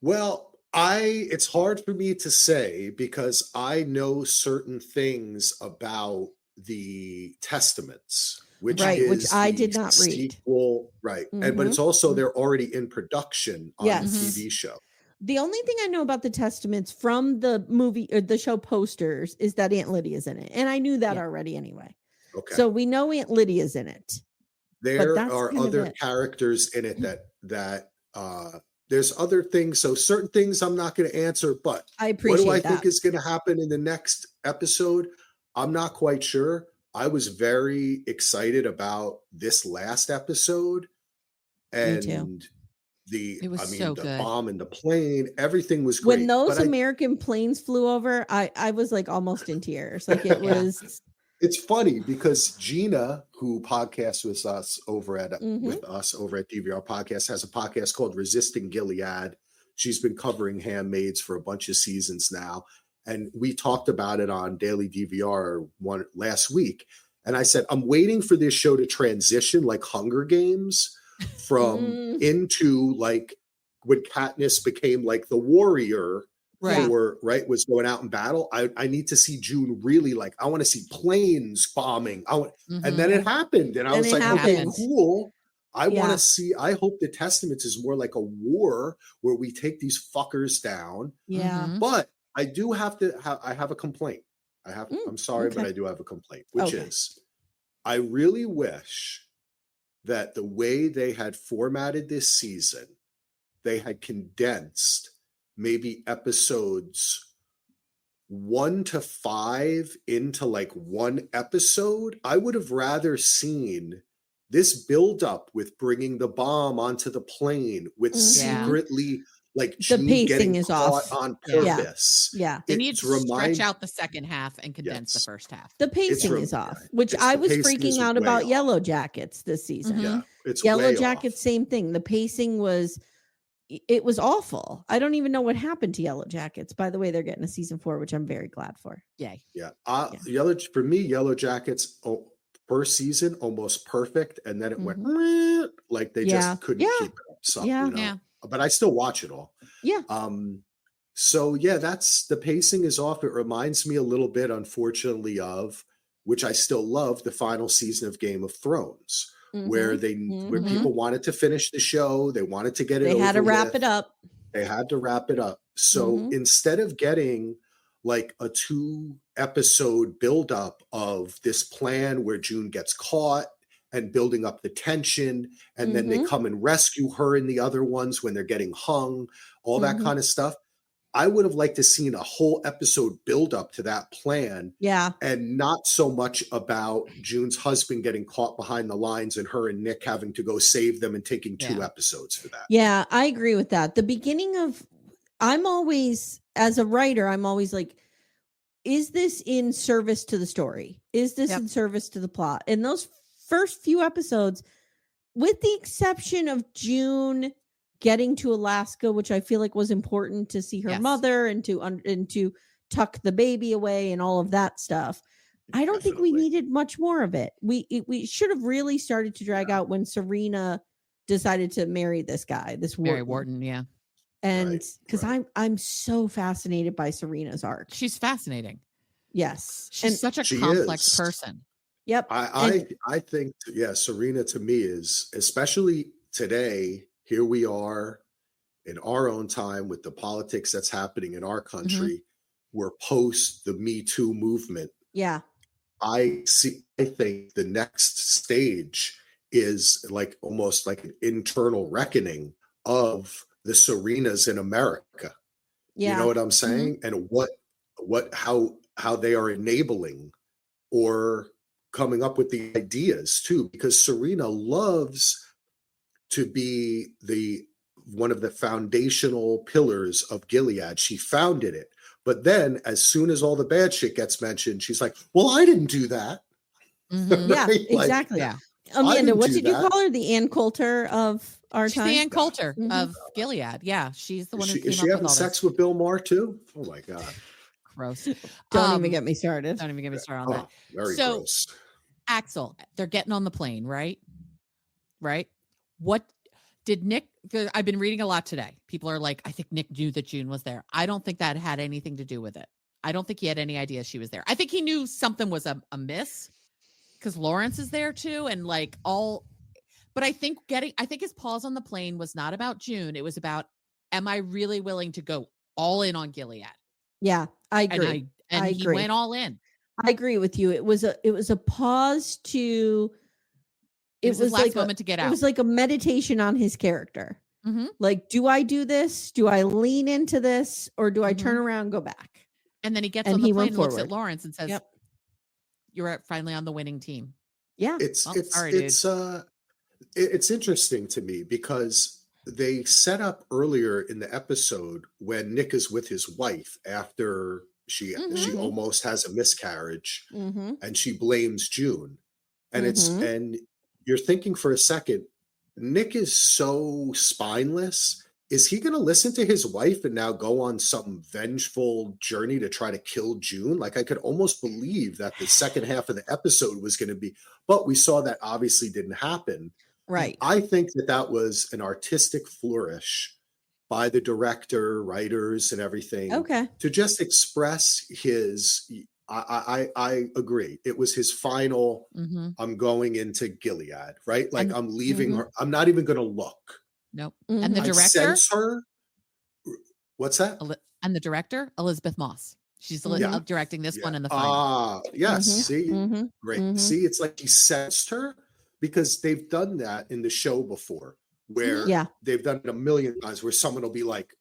Speaker 4: Well, it's hard for me to say because I know certain things about the Testaments, which
Speaker 2: I did not read.
Speaker 4: Sequel, right. Mm-hmm. But it's also they're already in production on the TV show.
Speaker 2: The only thing I know about the Testaments from the movie or the show posters is that Aunt Lydia's in it. And I knew that already anyway. Okay. So we know Aunt Lydia's in it.
Speaker 4: There are other characters in it that there's other things. So certain things I'm not going to answer, but
Speaker 2: I appreciate
Speaker 4: what do I think is going to happen in the next episode? I'm not quite sure. I was very excited about this last episode and the bomb in the plane, everything was great.
Speaker 2: When those American planes flew over, I was like almost in tears. Like it was.
Speaker 4: It's funny because Gina, who podcasts with us over at DVR Podcast, has a podcast called Resisting Gilead. She's been covering Handmaids for a bunch of seasons now. And we talked about it on Daily DVR last week. And I said, I'm waiting for this show to transition like Hunger Games from into like when Katniss became like the warrior. Was going out in battle. I need to see June really I want to see planes bombing. And then it happened. And I was like, okay, cool. I want to see, I hope the Testaments is more like a war where we take these fuckers down.
Speaker 2: Yeah.
Speaker 4: But I do have I have a complaint. I'm sorry, but I do have a complaint, which is I really wish that the way they had formatted this season, they had condensed maybe episodes 1 to 5 into like one episode. I would have rather seen this build up with bringing the bomb onto the plane with secretly like June
Speaker 2: the pacing
Speaker 4: getting
Speaker 2: is
Speaker 4: caught
Speaker 2: off
Speaker 4: on purpose.
Speaker 2: Yeah.
Speaker 3: They need to stretch out the second half and condense the first half.
Speaker 2: The pacing is off, which I was freaking out about Yellow Jackets this season.
Speaker 4: Yeah, it's
Speaker 2: Yellow Jackets, same thing. The pacing was awful. I don't even know what happened to Yellow Jackets. By the way, they're getting a season 4, which I'm very glad for.
Speaker 3: Yay.
Speaker 4: Yeah. For me, Yellow Jackets first season almost perfect, and then it went like they just couldn't keep it up. But I still watch it all.
Speaker 2: Yeah.
Speaker 4: So that's the pacing is off. It reminds me a little bit, unfortunately, of which I still love, the final season of Game of Thrones. Where where people wanted to finish the show, they wanted to get it.
Speaker 2: They had to wrap it up.
Speaker 4: They had to wrap it up. So instead of getting like a 2-episode buildup of this plan where June gets caught and building up the tension, and then they come and rescue her and the other ones when they're getting hung, all that kind of stuff. I would have liked to seen a whole episode build up to that plan.
Speaker 2: Yeah.
Speaker 4: And not so much about June's husband getting caught behind the lines and her and Nick having to go save them and taking 2 episodes for that.
Speaker 2: Yeah, I agree with that. The beginning of, I'm always, as a writer, I'm always like, is this in service to the story? Is this in service to the plot? And those first few episodes, with the exception of June getting to Alaska, which I feel like was important to see her mother and to tuck the baby away and all of that stuff. I don't think we needed much more of it. We should have really started to drag out when Serena decided to marry this guy, this
Speaker 3: Mary Wharton,
Speaker 2: and because I'm so fascinated by Serena's arc.
Speaker 3: She's fascinating.
Speaker 2: Yes,
Speaker 3: she's such a complex person.
Speaker 2: Yep.
Speaker 4: I think Serena to me is, especially today. Here we are in our own time with the politics that's happening in our country. We're post the Me Too movement.
Speaker 2: Yeah.
Speaker 4: I think the next stage is like almost like an internal reckoning of the Serenas in America.
Speaker 2: Yeah.
Speaker 4: You know what I'm saying? And how they are enabling or coming up with the ideas too, because Serena loves to be one of the foundational pillars of Gilead. She founded it. But then as soon as all the bad shit gets mentioned, she's like, well, I didn't do that.
Speaker 2: Yeah,
Speaker 4: Right?
Speaker 2: exactly.
Speaker 3: Yeah.
Speaker 2: Amanda, what did you call her? The Ann Coulter of our
Speaker 3: She's
Speaker 2: time?
Speaker 3: the Ann Coulter of Gilead. Yeah, she's the one who came
Speaker 4: is
Speaker 3: up
Speaker 4: she
Speaker 3: with
Speaker 4: having
Speaker 3: all
Speaker 4: sex
Speaker 3: this.
Speaker 4: with Bill Maher too? Oh my God.
Speaker 3: Gross.
Speaker 2: Don't even get me started.
Speaker 3: Don't even get me started on that.
Speaker 4: Very gross.
Speaker 3: Axel, they're getting on the plane, right? Right? What did Nick? I've been reading a lot today. People are like, I think Nick knew that June was there. I don't think that had anything to do with it. I don't think he had any idea she was there. I think he knew something was amiss because Lawrence is there too. And like all, but I think his pause on the plane was not about June. It was about, am I really willing to go all in on Gilead?
Speaker 2: Yeah, I agree.
Speaker 3: And he went all in.
Speaker 2: I agree with you. It was a pause to.
Speaker 3: It was his last
Speaker 2: like
Speaker 3: moment to get out.
Speaker 2: It was like a meditation on his character. Like, do I do this? Do I lean into this, or do I turn around and go back?
Speaker 3: And then he gets on the plane and looks at Lawrence and says, "You're finally on the winning team."
Speaker 2: Yeah,
Speaker 4: it's interesting to me because they set up earlier in the episode when Nick is with his wife after she almost has a miscarriage and she blames June, and and you're thinking for a second, Nick is so spineless. Is he going to listen to his wife and now go on some vengeful journey to try to kill June? Like, I could almost believe that the second half of the episode was going to be, but we saw that obviously didn't happen.
Speaker 2: Right.
Speaker 4: I think that was an artistic flourish by the director, writers, and everything.
Speaker 2: Okay.
Speaker 4: To just express his, I agree. It was his final, I'm going into Gilead, right? Like, I'm leaving her. I'm not even going to look.
Speaker 3: Nope. And the director,
Speaker 4: sense her. What's that?
Speaker 3: And the director, Elizabeth Moss. She's directing this one in the final.
Speaker 4: Yes. See, great. See, it's like he sensed her because they've done that in the show before, where they've done it a million times, where someone will be like,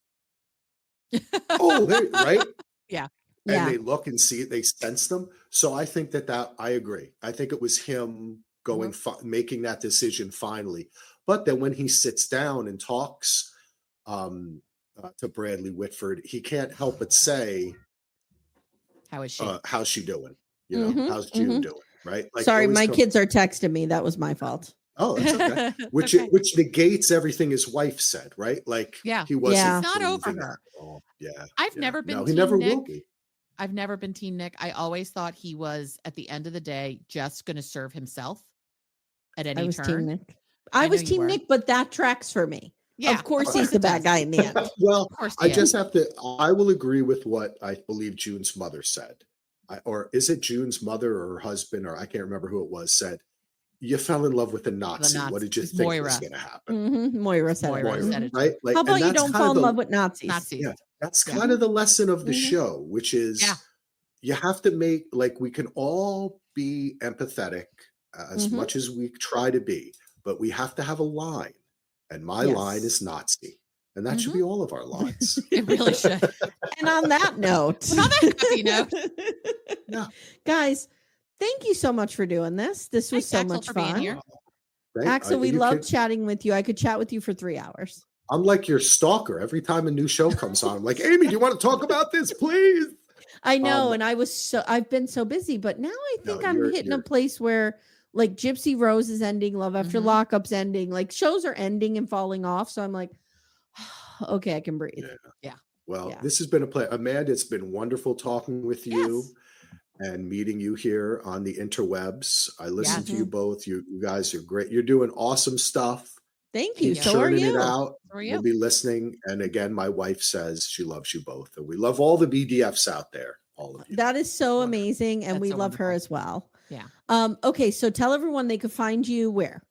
Speaker 4: "Oh, right."
Speaker 3: Yeah.
Speaker 4: And they look and see it, they sense them. So I think that I agree. I think it was him going, making that decision finally. But then when he sits down and talks to Bradley Whitford, he can't help but say,
Speaker 3: "How is she?
Speaker 4: How's she doing? You know, how's June doing?" Right? Like,
Speaker 2: sorry, my kids are texting me. That was my fault.
Speaker 4: Oh, that's okay. Which negates everything his wife said, right? Like, he wasn't.
Speaker 3: It's not over her. I've never been.
Speaker 4: No, he never will be.
Speaker 3: I've never been Team Nick. I always thought he was, at the end of the day, just going to serve himself at any turn.
Speaker 2: Team Nick. I was Team Nick, but that tracks for me. Yeah, of course he's the bad guy in the end.
Speaker 4: Well, I just have to. I will agree with what I believe June's mother said, or is it June's mother or her husband, or I can't remember who it was. Said, "You fell in love with a Nazi. What did you think was going to happen?"
Speaker 2: Moira said
Speaker 4: it, right? Like,
Speaker 2: how about you don't fall in love with Nazis?
Speaker 4: Yeah, that's kind of the lesson of the show, which is you have to make, like, we can all be empathetic as much as we try to be, but we have to have a line. And my line is Nazi. And that should be all of our lines.
Speaker 3: It really should.
Speaker 2: And on that note,
Speaker 3: happy note.
Speaker 2: Guys, thank you so much for doing this. This was so much fun. Axel, we loved chatting with you. I could chat with you for 3 hours.
Speaker 4: I'm like your stalker. Every time a new show comes on, I'm like, Amy, do you want to talk about this, please?
Speaker 2: I know. And I've been so busy, but now I think I'm hitting a place where, like, Gypsy Rose is ending, Love After Lockup's ending, like, shows are ending and falling off. So I'm like, okay, I can breathe.
Speaker 3: Yeah.
Speaker 4: Well, this has been a pleasure. Amanda, it's been wonderful talking with you and meeting you here on the interwebs. I listen to you both. You guys are great. You're doing awesome stuff.
Speaker 2: Thank you.
Speaker 4: Keep
Speaker 2: So are
Speaker 4: churning
Speaker 2: you.
Speaker 4: it out. We'll be listening. And again, my wife says she loves you both. And we love all the BDFs out there. All of you.
Speaker 2: That is so amazing. And we love her as well.
Speaker 3: Yeah.
Speaker 2: Okay. So tell everyone they could find you where?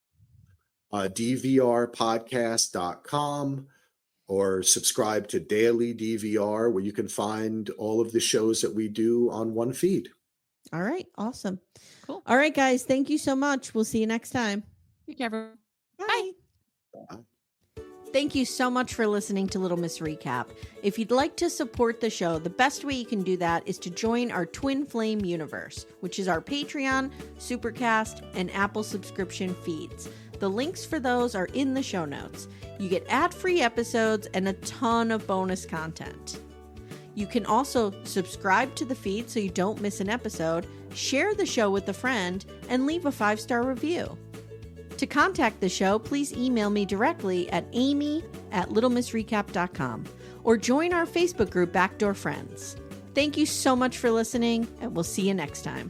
Speaker 4: DVRpodcast.com, or subscribe to Daily DVR, where you can find all of the shows that we do on one feed.
Speaker 2: All right. Awesome.
Speaker 3: Cool.
Speaker 2: All right, guys. Thank you so much. We'll see you next time.
Speaker 3: Take care, everyone.
Speaker 2: Bye.
Speaker 4: Bye.
Speaker 2: Thank you so much for listening to Little Miss Recap. If you'd like to support the show, the best way you can do that is to join our Twin Flame universe, which is our Patreon, Supercast, and Apple subscription feeds. The links for those are in the show notes. You get ad-free episodes and a ton of bonus content. You can also subscribe to the feed so you don't miss an episode, share the show with a friend, and leave a 5-star review. To contact the show, please email me directly at amy@littlemissrecap.com or join our Facebook group Backdoor Friends. Thank you so much for listening, and we'll see you next time.